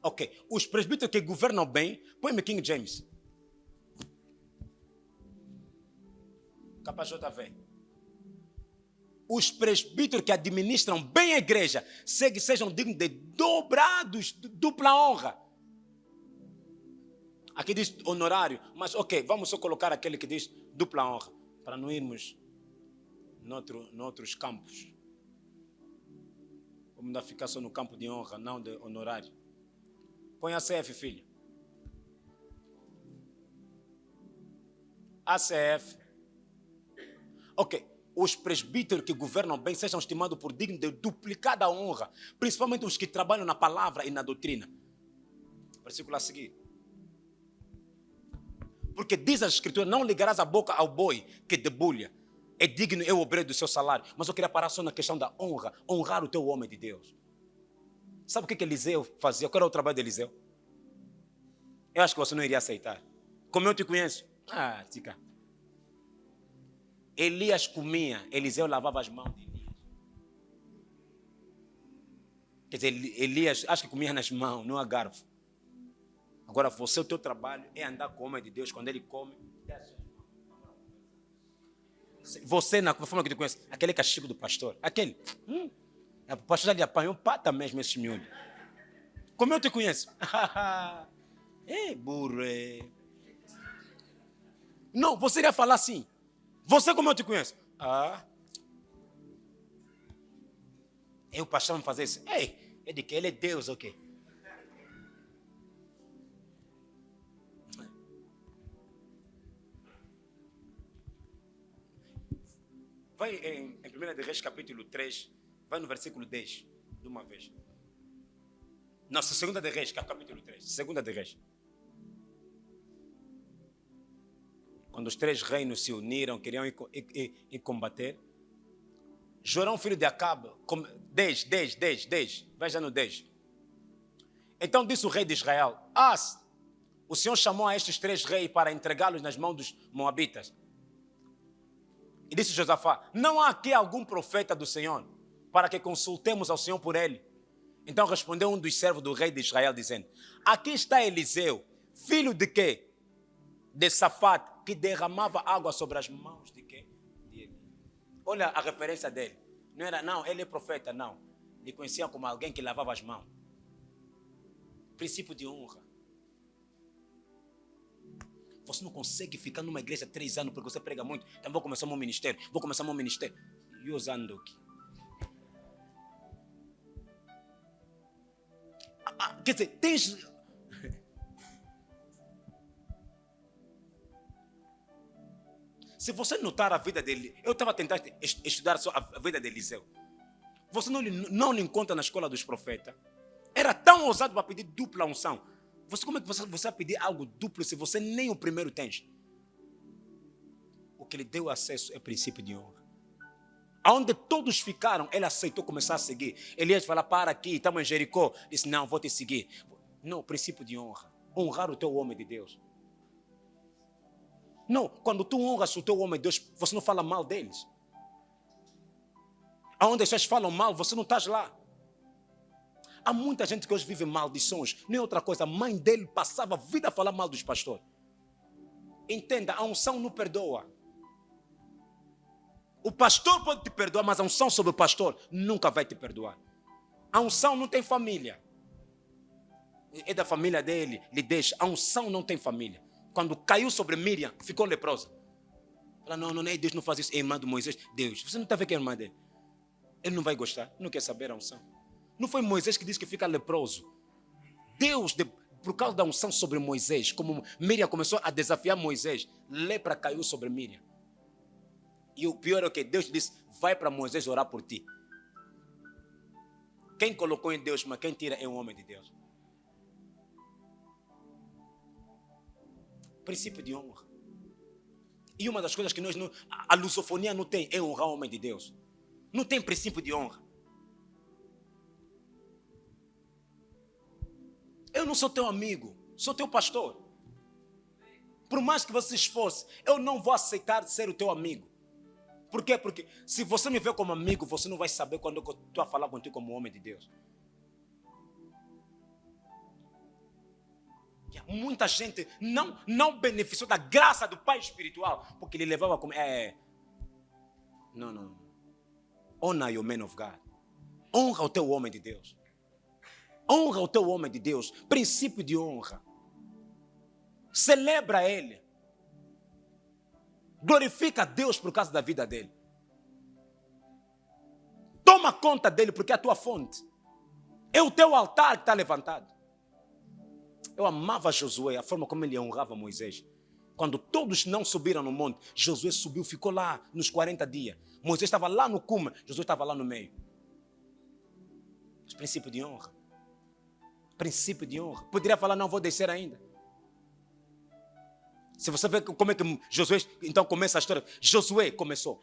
Ok. Os presbíteros que governam bem, põe-me King James. Capa JV. Os presbíteros que administram bem a igreja sejam dignos de dobrados, dupla honra. Aqui diz honorário, mas ok, vamos só colocar aquele que diz dupla honra, para não irmos noutros campos. Vamos ainda ficar só no campo de honra, não de honorário. Põe ACF, filho. ACF. Ok. Os presbíteros que governam bem sejam estimados por dignos de duplicada honra, principalmente os que trabalham na palavra e na doutrina. Versículo a seguir. Porque diz a Escritura, não ligarás a boca ao boi que debulha. É digno, é o obreiro do seu salário. Mas eu queria parar só na questão da honra. Honrar o teu homem de Deus. Sabe o que Eliseu fazia? Qual era o trabalho de Eliseu? Eu acho que você não iria aceitar. Como eu te conheço. Tica. Elias comia, Eliseu lavava as mãos de Elias. Quer dizer, Elias, acho que comia nas mãos, não a garfo. Agora, o teu trabalho é andar com o homem de Deus. Quando ele come, você, na forma que eu te conheço, aquele castigo do pastor, aquele. O pastor já lhe apanhou pata mesmo esse miúdo. Como eu te conheço? Burro. Não, você iria falar assim. Você como eu te conheço? O pastor vai fazer isso. É de que ele é Deus, ok? Vai em 1 de Reis capítulo 3, vai no versículo 10, de uma vez. Nossa, 2 de Reis, capítulo 3, 2 de Reis. Quando os três reinos se uniram, queriam ir combater. Jorão, filho de Acabe, 10, veja no 10. Então disse o rei de Israel, o Senhor chamou a estes três reis para entregá-los nas mãos dos moabitas. E disse Josafá, não há aqui algum profeta do Senhor, para que consultemos ao Senhor por ele. Então respondeu um dos servos do rei de Israel, dizendo, aqui está Eliseu, filho de quê? de Safate, que derramava água sobre as mãos de quem? De Eli. Olha a referência dele. Não era, não, ele é profeta, não. Ele conhecia como alguém que lavava as mãos. Princípio de honra. Você não consegue ficar numa igreja 3 anos porque você prega muito. Então vou começar meu ministério. E usando aqui. Quer dizer, tens... Se você notar a vida dele, eu estava tentando estudar só a vida de Eliseu. Você não lhe encontra na escola dos profetas. Era tão ousado para pedir dupla unção. Como é que você vai pedir algo duplo se você nem o primeiro tens? O que lhe deu acesso é o princípio de honra. Aonde todos ficaram, ele aceitou começar a seguir. Elias falou, para aqui, estamos em Jericó. Disse, não, vou te seguir. Não, princípio de honra. Honrar o teu homem de Deus. Não, quando tu honras o teu homem de Deus, você não fala mal deles. Aonde as pessoas falam mal, você não estás lá. Há muita gente que hoje vive maldições. Nem outra coisa, a mãe dele passava a vida a falar mal dos pastores. Entenda, a unção não perdoa. O pastor pode te perdoar, mas a unção sobre o pastor nunca vai te perdoar. A unção não tem família. É da família dele, lhe deixa. A unção não tem família. Quando caiu sobre Miriam, ficou leprosa. Fala, não, Deus não faz isso. É irmã de Moisés. Deus, você não está vendo que é irmã dele? Ele não vai gostar, não quer saber a unção. Não foi Moisés que disse que fica leproso. Deus, por causa da unção sobre Moisés, como Miriam começou a desafiar Moisés, lepra caiu sobre Miriam. E o pior é que Deus disse, vai para Moisés orar por ti. Quem colocou em Deus, mas quem tira é um homem de Deus. Princípio de honra. E uma das coisas que a lusofonia não tem é honrar o homem de Deus. Não tem princípio de honra. Eu não sou teu amigo, sou teu pastor. Por mais que você se esforce, eu não vou aceitar ser o teu amigo. Por quê? Porque se você me vê como amigo, você não vai saber quando eu estou a falar contigo como homem de Deus. Muita gente não beneficiou da graça do Pai espiritual, porque ele levava como... Não. Honor your man of God. Honra o teu homem de Deus. Honra o teu homem de Deus. Princípio de honra. Celebra ele. Glorifica a Deus por causa da vida dele. Toma conta dele porque é a tua fonte. É o teu altar que está levantado. Eu amava Josué, a forma como ele honrava Moisés. Quando todos não subiram no monte, Josué subiu, ficou lá nos 40 dias. Moisés estava lá no cume, Josué estava lá no meio. Princípio de honra. Princípio de honra. Poderia falar, não vou descer ainda. Se você vê como é que Josué, então começa a história. Josué começou.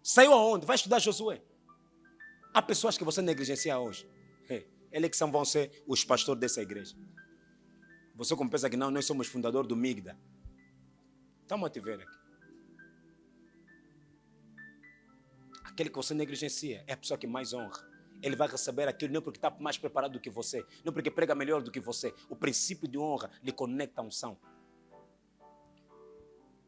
Saiu aonde? Vai estudar Josué. Há pessoas que você negligencia hoje. Eles que vão ser os pastores dessa igreja. Você como pensa que não, nós somos fundador do MIGDA. Estamos a te ver aqui. Aquele que você negligencia é a pessoa que mais honra. Ele vai receber aquilo não porque está mais preparado do que você, não porque prega melhor do que você. O princípio de honra lhe conecta a unção.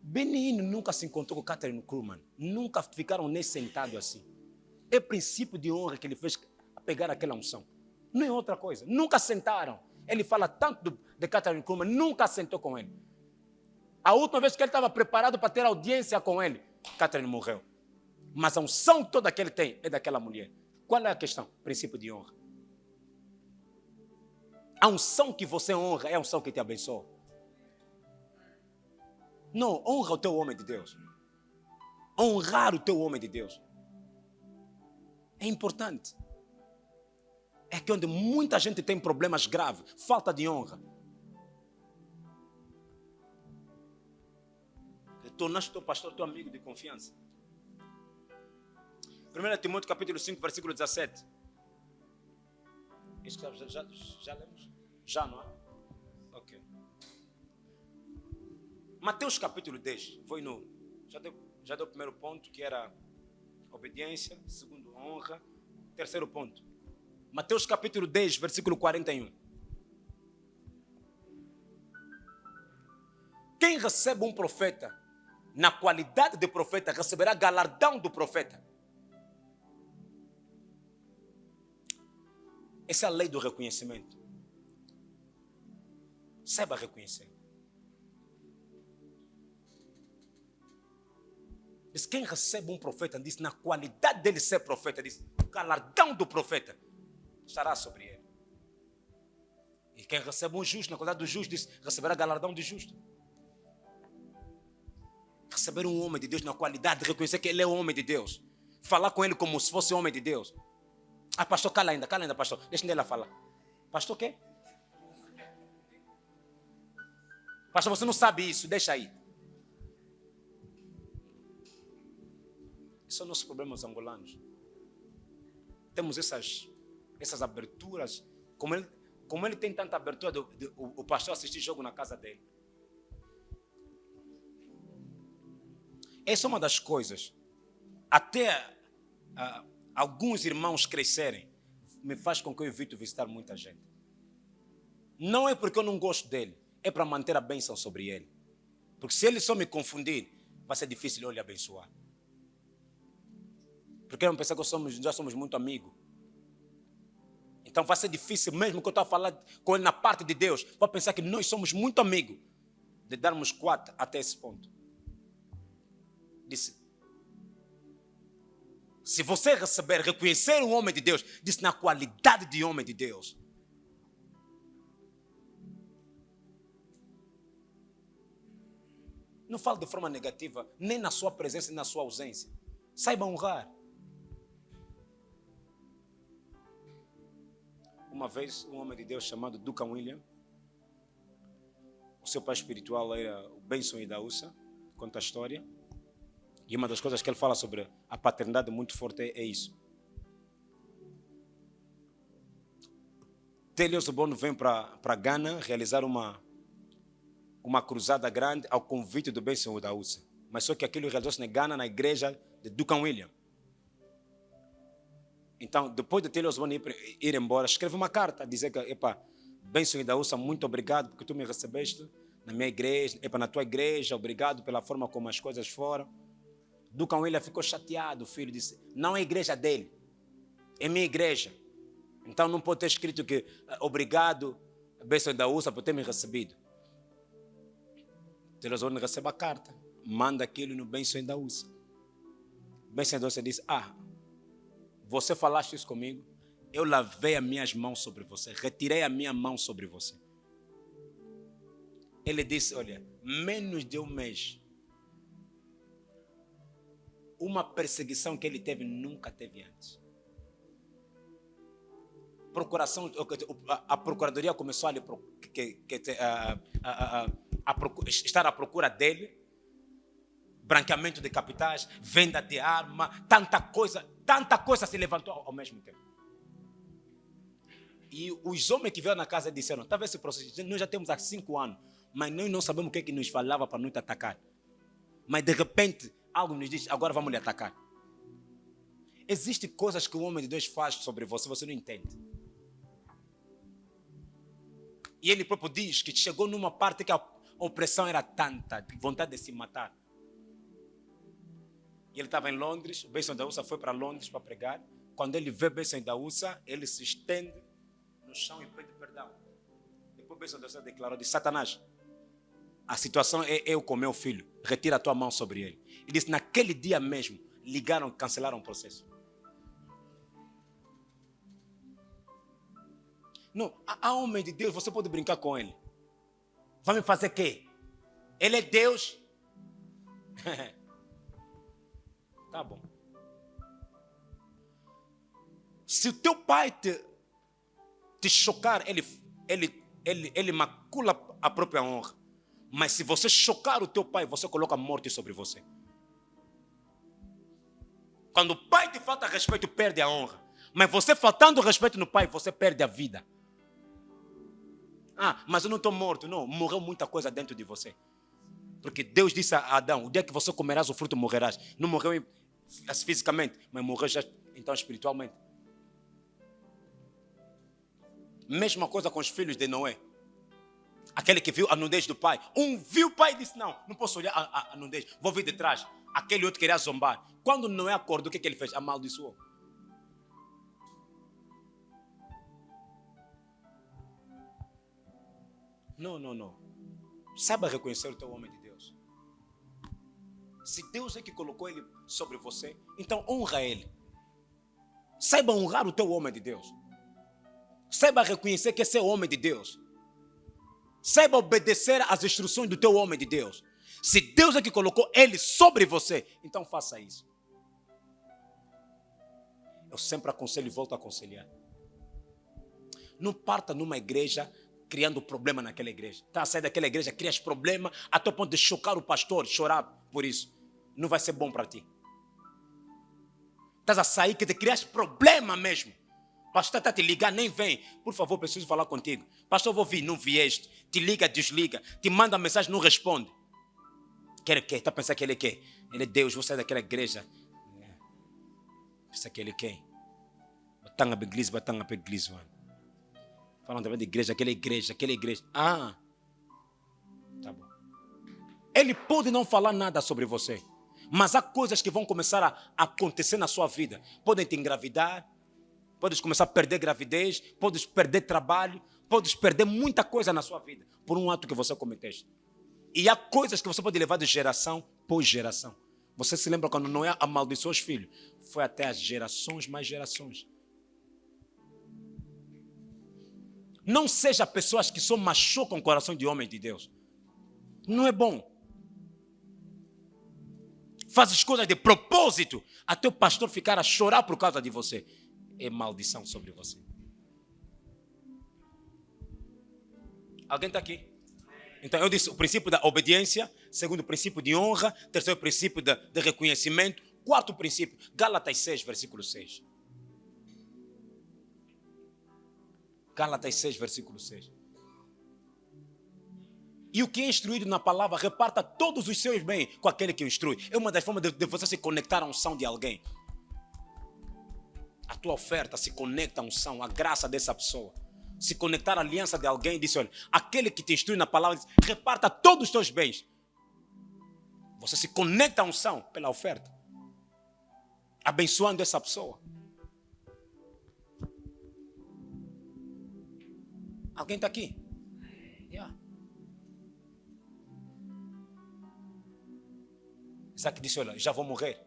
Benigno nunca se encontrou com Catherine Kuhlman. Nunca ficaram nem sentados assim. É o princípio de honra que ele fez a pegar aquela unção. Não é outra coisa. Nunca sentaram. Ele fala tanto de Catherine Kuhlman, nunca sentou com ele. A última vez que ele estava preparado para ter audiência com ele, Catherine morreu. Mas a unção toda que ele tem é daquela mulher. Qual é a questão? Princípio de honra. A unção que você honra é a unção que te abençoa. Não, honra o teu homem de Deus. Honrar o teu homem de Deus. É importante. É que onde muita gente tem problemas graves, falta de honra. Tornaste o teu pastor teu amigo de confiança. 1 Timóteo capítulo 5, versículo 17. Isso já lemos? Já, não é? Ok. Mateus capítulo 10. Já deu o primeiro ponto, que era obediência. Segundo, honra. Terceiro ponto. Mateus capítulo 10, versículo 41. quem recebe um profeta, na qualidade de profeta, receberá galardão do profeta. Essa é a lei do reconhecimento. Saiba reconhecer. Diz, quem recebe um profeta, diz, na qualidade dele ser profeta, diz, o galardão do profeta estará sobre ele. E quem recebe um justo, na qualidade do justo, diz, receberá galardão de justo. Receber um homem de Deus na qualidade de reconhecer que ele é um homem de Deus. Falar com ele como se fosse um homem de Deus. Ah, pastor, cala ainda, pastor. Deixa ele falar. Pastor, o quê? Pastor, você não sabe isso, deixa aí. Esse é o nosso problema, os angolanos. Temos essas aberturas. Como ele tem tanta abertura, o pastor assistir jogo na casa dele. Essa é uma das coisas. Até alguns irmãos crescerem, me faz com que eu evito visitar muita gente. Não é porque eu não gosto dele, é para manter a bênção sobre ele. Porque se ele só me confundir, vai ser difícil eu lhe abençoar. Porque eu pensar que já somos muito amigos. Então vai ser difícil, mesmo que eu estou a falar com ele na parte de Deus, vai pensar que nós somos muito amigos, de darmos 4 até esse ponto. Disse, se você reconhecer um homem de Deus, disse na qualidade de homem de Deus. Não fale de forma negativa, nem na sua presença, nem na sua ausência. Saiba honrar. Uma vez, um homem de Deus chamado Duncan William, o seu pai espiritual era o Benson Idaúsa, conta a história. E uma das coisas que ele fala sobre a paternidade muito forte é isso. Telly Osborne vem para Gana realizar uma cruzada grande ao convite do Benson Idaúsa. Mas só que aquilo realizou-se na Gana, na igreja de Duncan William. Então, depois de Telly Osborne ir embora, escreve uma carta, dizer que, Benson Idaúsa, muito obrigado porque tu me recebeste na minha igreja, na tua igreja, obrigado pela forma como as coisas foram. Duncan William ficou chateado, o filho disse, não é a igreja dele, é minha igreja. Então não pode ter escrito que obrigado, Benson Idaúsa, por ter me recebido. Telly Osborne recebe a carta, manda aquilo no Benson Idaúsa. Benson Idaúsa disse, você falaste isso comigo, eu lavei as minhas mãos sobre você, retirei a minha mão sobre você. Ele disse, olha, menos de um mês, uma perseguição que ele teve, nunca teve antes. A procuradoria começou a estar à procura dele, branqueamento de capitais, venda de arma, tanta coisa se levantou ao mesmo tempo. E os homens que vieram na casa disseram, talvez esse processo, nós já temos há 5 anos, mas nós não sabemos o que nos falava para nos atacar. Mas de repente, algo nos diz, agora vamos lhe atacar. Existem coisas que o homem de Deus faz sobre você, você não entende. E ele próprio diz que chegou numa parte que a opressão era tanta, vontade de se matar. E ele estava em Londres, o Benson Idaúsa foi para Londres para pregar. Quando ele vê Benson Idaúsa, ele se estende no chão e pede perdão. Depois Benson Idaúsa declarou, de Satanás, a situação é eu com meu filho, retira a tua mão sobre ele. Ele disse, naquele dia mesmo, ligaram, cancelaram o processo. Não, há homem de Deus, você pode brincar com ele. Vai me fazer o quê? Ele é Deus. Tá bom. Se o teu pai te chocar, ele macula a própria honra. Mas se você chocar o teu pai, você coloca a morte sobre você. Quando o pai te falta respeito, perde a honra. Mas você faltando respeito no pai, você perde a vida. Mas eu não estou morto. Não, morreu muita coisa dentro de você. Porque Deus disse a Adão, o dia que você comerás o fruto, morrerás. Não morreu fisicamente, mas morreu já, então espiritualmente. Mesma coisa com os filhos de Noé. Aquele que viu a nudez do pai. Um viu o pai e disse, não posso olhar a nudez, vou vir de trás. Aquele outro queria zombar. Quando Noé acordou, o que ele fez? Amaldiçoou. Não. Saiba reconhecer o teu homem de Deus. Se Deus é que colocou ele sobre você, então honra ele. Saiba honrar o teu homem de Deus. Saiba reconhecer que esse é o homem de Deus. Saiba obedecer às instruções do teu homem de Deus. Se Deus é que colocou ele sobre você, então faça isso. Eu sempre aconselho e volto a aconselhar. Não parta numa igreja criando problema naquela igreja. Está a sair daquela igreja, crias problema até o ponto de chocar o pastor, chorar por isso. Não vai ser bom para ti. Estás a sair que te crias problema mesmo. Pastor está te ligar, nem vem. Por favor, preciso falar contigo. Pastor, vou vir, não vieste. Te liga, desliga. Te manda mensagem, não responde. Quer o quê? Está a pensar que ele quer? Ele é Deus, vou sair daquela igreja. Pensa que ele quer? Batanga begliz, mano. Falando também de igreja, aquela igreja. Ah, tá bom. Ele pode não falar nada sobre você, mas há coisas que vão começar a acontecer na sua vida. Podem te engravidar, podes começar a perder gravidez, podes perder trabalho, podes perder muita coisa na sua vida por um ato que você cometeste. E há coisas que você pode levar de geração por geração. Você se lembra quando Noé amaldiçoou os filhos? Foi até as gerações mais gerações. Não seja pessoas que só machucam o coração de homens de Deus. Não é bom. Faz as coisas de propósito até o pastor ficar a chorar por causa de você. É maldição sobre você. Alguém está aqui? Então eu disse o princípio da obediência, segundo o princípio de honra, terceiro princípio de reconhecimento, quarto princípio, Gálatas 6, versículo 6. Gálatas 6, versículo 6. E o que é instruído na palavra, reparta todos os seus bens com aquele que o instrui. É uma das formas de você se conectar à unção de alguém. A tua oferta se conecta à unção, à graça dessa pessoa. Se conectar à aliança de alguém, diz, olha, aquele que te instrui na palavra, diz, reparta todos os teus bens. Você se conecta à unção pela oferta. Abençoando essa pessoa. Alguém está aqui? Yeah. Isaac disse, olha, já vou morrer.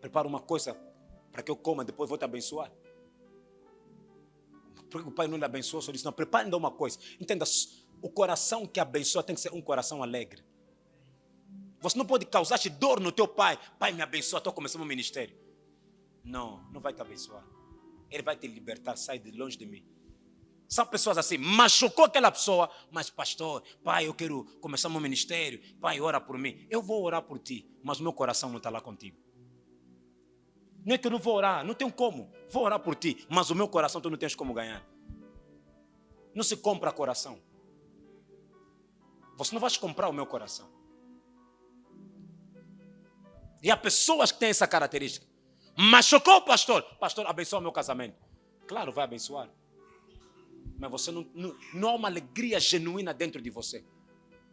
Prepara uma coisa para que eu coma, depois vou te abençoar. Porque o pai não lhe abençoou, só disse, não, prepare ainda uma coisa. Entenda, o coração que abençoa tem que ser um coração alegre. Você não pode causar dor no teu pai. Pai, me abençoa, estou começando o ministério. Não vai te abençoar. Ele vai te libertar, sai de longe de mim. São pessoas assim, machucou aquela pessoa, mas pastor, pai, eu quero começar meu ministério, pai, ora por mim. Eu vou orar por ti, mas o meu coração não está lá contigo. Não é que eu não vou orar, não tenho como. Vou orar por ti, mas o meu coração tu não tens como ganhar. Não se compra coração. Você não vai comprar o meu coração. E há pessoas que têm essa característica. Machucou o pastor, pastor, abençoa o meu casamento. Claro, vai abençoar. Mas você não há uma alegria genuína dentro de você.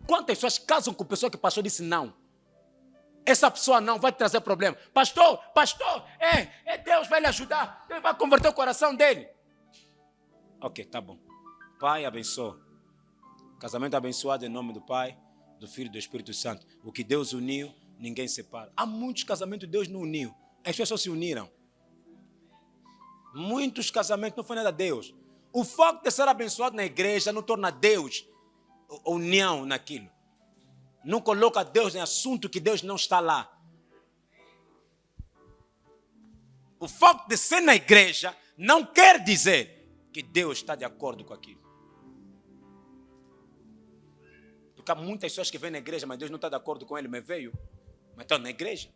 Quantas pessoas casam com pessoa que o pastor disse não? Essa pessoa não vai te trazer problema. Pastor, Deus vai lhe ajudar. Deus vai converter o coração dele. Ok, tá bom. Pai, abençoa. Casamento abençoado em nome do Pai, do Filho e do Espírito Santo. O que Deus uniu, ninguém separa. Há muitos casamentos que Deus não uniu. As pessoas só se uniram. Muitos casamentos não foi nada a Deus. O fato de ser abençoado na igreja não torna Deus união naquilo. Não coloca Deus em assunto que Deus não está lá. O fato de ser na igreja não quer dizer que Deus está de acordo com aquilo. Porque há muitas pessoas que vêm na igreja, mas Deus não está de acordo com ele, mas veio. Mas estão na igreja.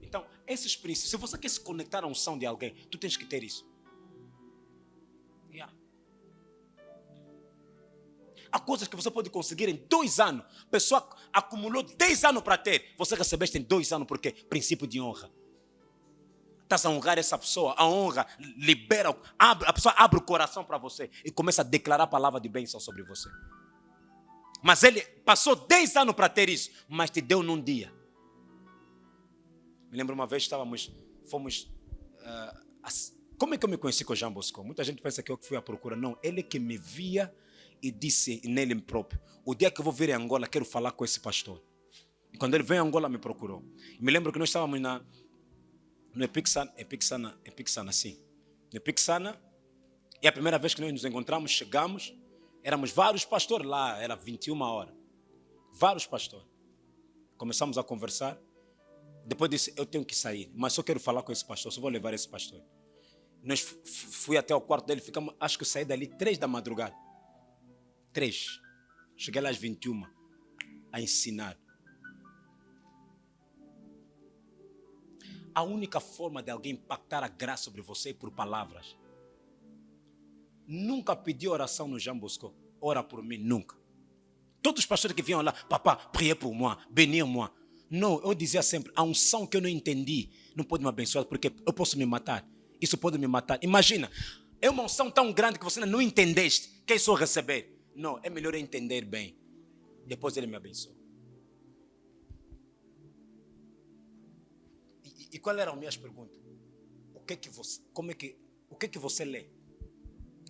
Então, esses princípios, se você quer se conectar à unção de alguém, tu tens que ter isso. Há coisas que você pode conseguir em 2 anos. A pessoa acumulou 10 anos para ter. Você recebeste em 2 anos porque princípio de honra. estás a honrar essa pessoa, a honra libera, a pessoa abre o coração para você e começa a declarar a palavra de bênção sobre você. Mas ele passou 10 anos para ter isso, mas te deu num dia. Me lembro uma vez, fomos... como é que eu me conheci com o Jean Bosco? Muita gente pensa que eu fui à procura. Não, ele que me via e disse nele próprio: o dia que eu vou vir em Angola, quero falar com esse pastor. E quando ele veio a Angola, me procurou. E me lembro que nós estávamos no Epixana, sim. No Epixana, e a primeira vez que nós nos encontramos, chegamos, éramos vários pastores lá, era 21 horas. Vários pastores. Começamos a conversar. Depois disse: eu tenho que sair, mas só quero falar com esse pastor, só vou levar esse pastor. Fui até o quarto dele, ficamos, acho que eu saí dali 3 da madrugada. 3. Cheguei lá às 21 a ensinar. A única forma de alguém impactar a graça sobre você é por palavras. Nunca pedi oração no Jean Bosco. Ora por mim, nunca. Todos os pastores que vinham lá: papá, priez por moi, bénis-moi. Não, eu dizia sempre: a unção que eu não entendi não pode me abençoar, porque eu posso me matar. Isso pode me matar. Imagina, é uma unção tão grande que você não entendeste. Quer só receber? Não, é melhor eu entender bem. Depois ele me abençoa. E qual eram as minhas perguntas? O que que você lê?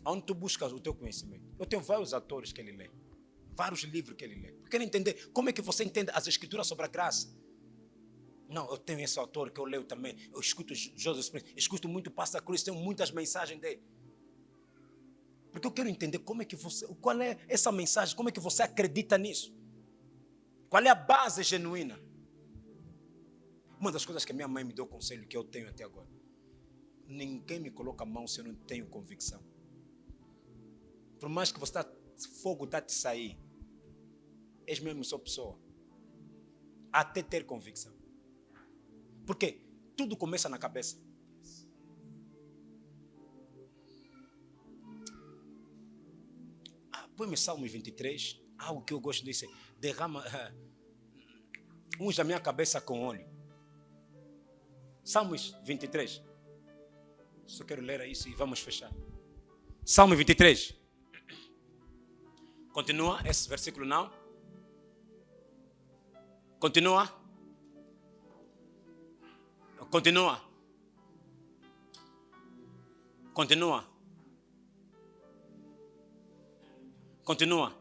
Onde tu buscas o teu conhecimento? Eu tenho vários autores que ele lê. Vários livros que ele lê. Eu quero entender como é que você entende as escrituras sobre a graça. Não, eu tenho esse autor que eu leio também. Eu escuto Joseph Smith, escuto muito Pastor Cruz, tenho muitas mensagens dele. Porque eu quero entender qual é essa mensagem, como é que você acredita nisso? Qual é a base genuína? Uma das coisas que a minha mãe me deu conselho, que eu tenho até agora: ninguém me coloca a mão se eu não tenho convicção. Por mais que fogo está a te sair, és mesmo só pessoa. Até ter convicção. Porque tudo começa na cabeça. Põe-me Salmos 23. Algo que eu gosto disso: derrama, unge a minha cabeça com óleo. Salmos 23. Só quero ler isso e vamos fechar. Salmo 23. Continua esse versículo, não? Continua. Continua. Continua. Continua.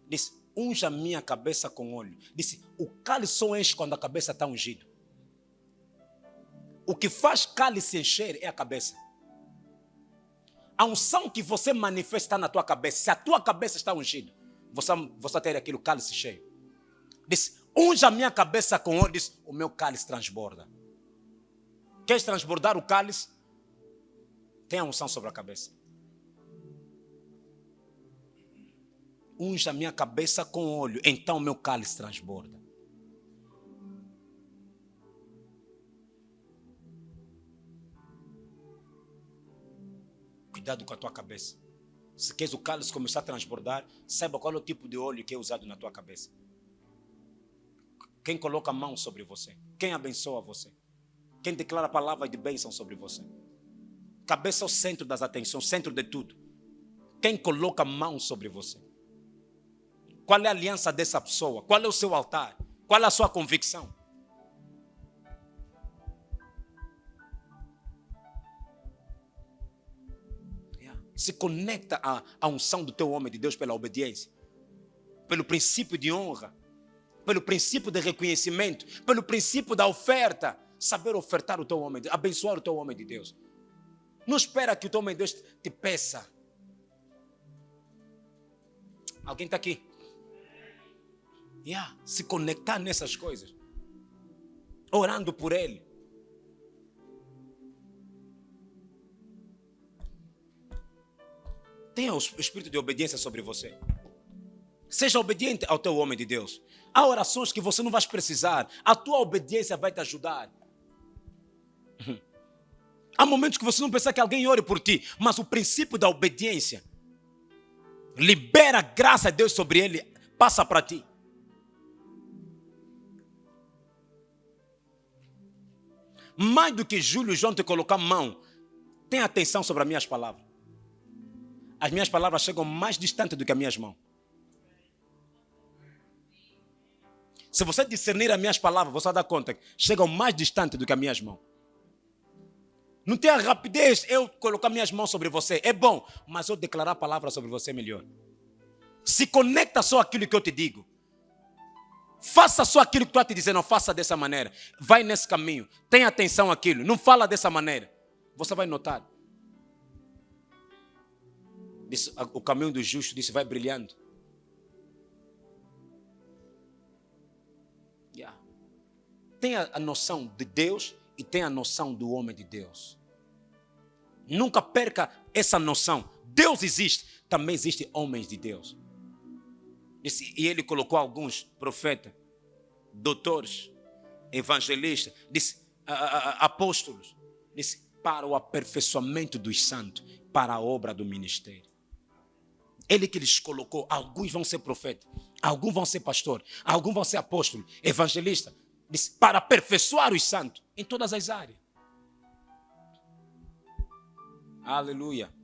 Diz: unja a minha cabeça com óleo. Disse: o cálice só enche quando a cabeça está ungida. O que faz cálice encher é a cabeça. A unção que você manifesta está na tua cabeça. Se a tua cabeça está ungida, você ter aquele cálice cheio. Disse: unja a minha cabeça com óleo. Disse: o meu cálice transborda. Queres transbordar o cálice? Tem a unção sobre a cabeça. Unja a minha cabeça com óleo, então o meu cálice transborda. Cuidado com a tua cabeça. Se queres o cálice começar a transbordar, saiba qual é o tipo de óleo que é usado na tua cabeça. Quem coloca a mão sobre você? Quem abençoa você? Quem declara a palavra de bênção sobre você? Cabeça é o centro das atenções, o centro de tudo. Quem coloca a mão sobre você? Qual é a aliança dessa pessoa? Qual é o seu altar? Qual é a sua convicção? Se conecta à unção do teu homem de Deus pela obediência, pelo princípio de honra, pelo princípio de reconhecimento, pelo princípio da oferta. Saber ofertar o teu homem, abençoar o teu homem de Deus. Não espera que o teu homem de Deus te peça. Alguém está aqui? Se conectar nessas coisas, orando por ele. Tenha o espírito de obediência sobre você. Seja obediente ao teu homem de Deus. Há orações que você não vai precisar. A tua obediência vai te ajudar. Há momentos que você não precisa que alguém ore por ti, mas o princípio da obediência libera a graça de Deus sobre ele, passa para ti. Mais do que Júlio e João te colocar mão, tenha atenção sobre as minhas palavras. As minhas palavras chegam mais distante do que as minhas mãos. Se você discernir as minhas palavras, você vai dar conta que chegam mais distante do que as minhas mãos. Não tenha rapidez eu colocar minhas mãos sobre você. É bom, mas eu declarar a palavra sobre você é melhor. Se conecta só aquilo que eu te digo. Faça só aquilo que tu vai te dizer, não faça dessa maneira. Vai nesse caminho, tenha atenção àquilo, não fala dessa maneira. Você vai notar. Diz, o caminho do justo, disse, vai brilhando. Yeah. Tenha a noção de Deus e tenha a noção do homem de Deus. Nunca perca essa noção. Deus existe, também existem homens de Deus. E ele colocou alguns profetas, doutores, evangelistas, disse, apóstolos, disse, para o aperfeiçoamento dos santos, para a obra do ministério. Ele que lhes colocou, alguns vão ser profetas, alguns vão ser pastores, alguns vão ser apóstolos, evangelistas, disse, para aperfeiçoar os santos em todas as áreas. Aleluia.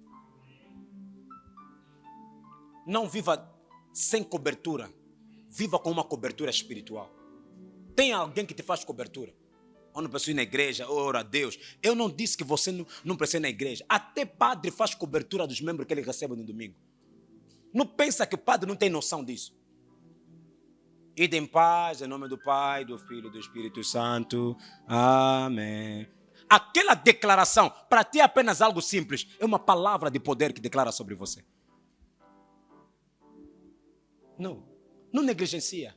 Não viva sem cobertura, viva com uma cobertura espiritual. Tem alguém que te faz cobertura? Eu não preciso ir na igreja, ora a Deus. Eu não disse que você não precisa ir na igreja. Até padre faz cobertura dos membros que ele recebe no domingo. Não pensa que o padre não tem noção disso. Ide em paz, em nome do Pai, do Filho e do Espírito Santo. Amém. Aquela declaração, para ti é apenas algo simples. É uma palavra de poder que declara sobre você. Não negligencia.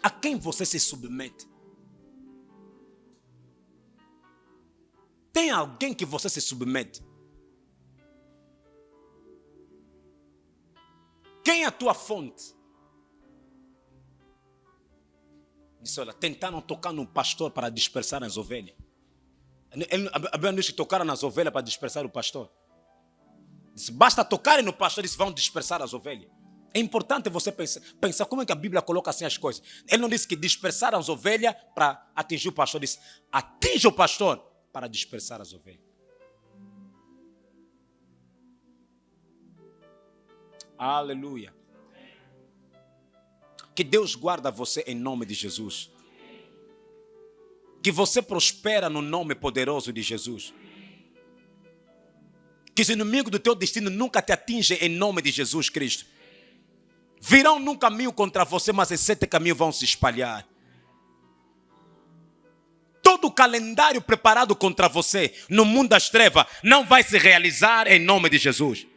A quem você se submete? Tem alguém que você se submete? Quem é a tua fonte? Disse, olha, tentaram tocar no pastor para dispersar as ovelhas. A Bíblia diz que tocaram nas ovelhas para dispersar o pastor. Disse, basta tocarem no pastor, eles vão dispersar as ovelhas. É importante você pensar como é que a Bíblia coloca assim as coisas. Ele não disse que dispersaram as ovelhas para atingir o pastor. Ele disse, atinja o pastor para dispersar as ovelhas. Aleluia. Que Deus guarda você em nome de Jesus. Que você prospera no nome poderoso de Jesus. Que os inimigos do teu destino nunca te atingem em nome de Jesus Cristo. Virão num caminho contra você, mas em 7 caminhos vão se espalhar. Todo o calendário preparado contra você no mundo das trevas não vai se realizar em nome de Jesus.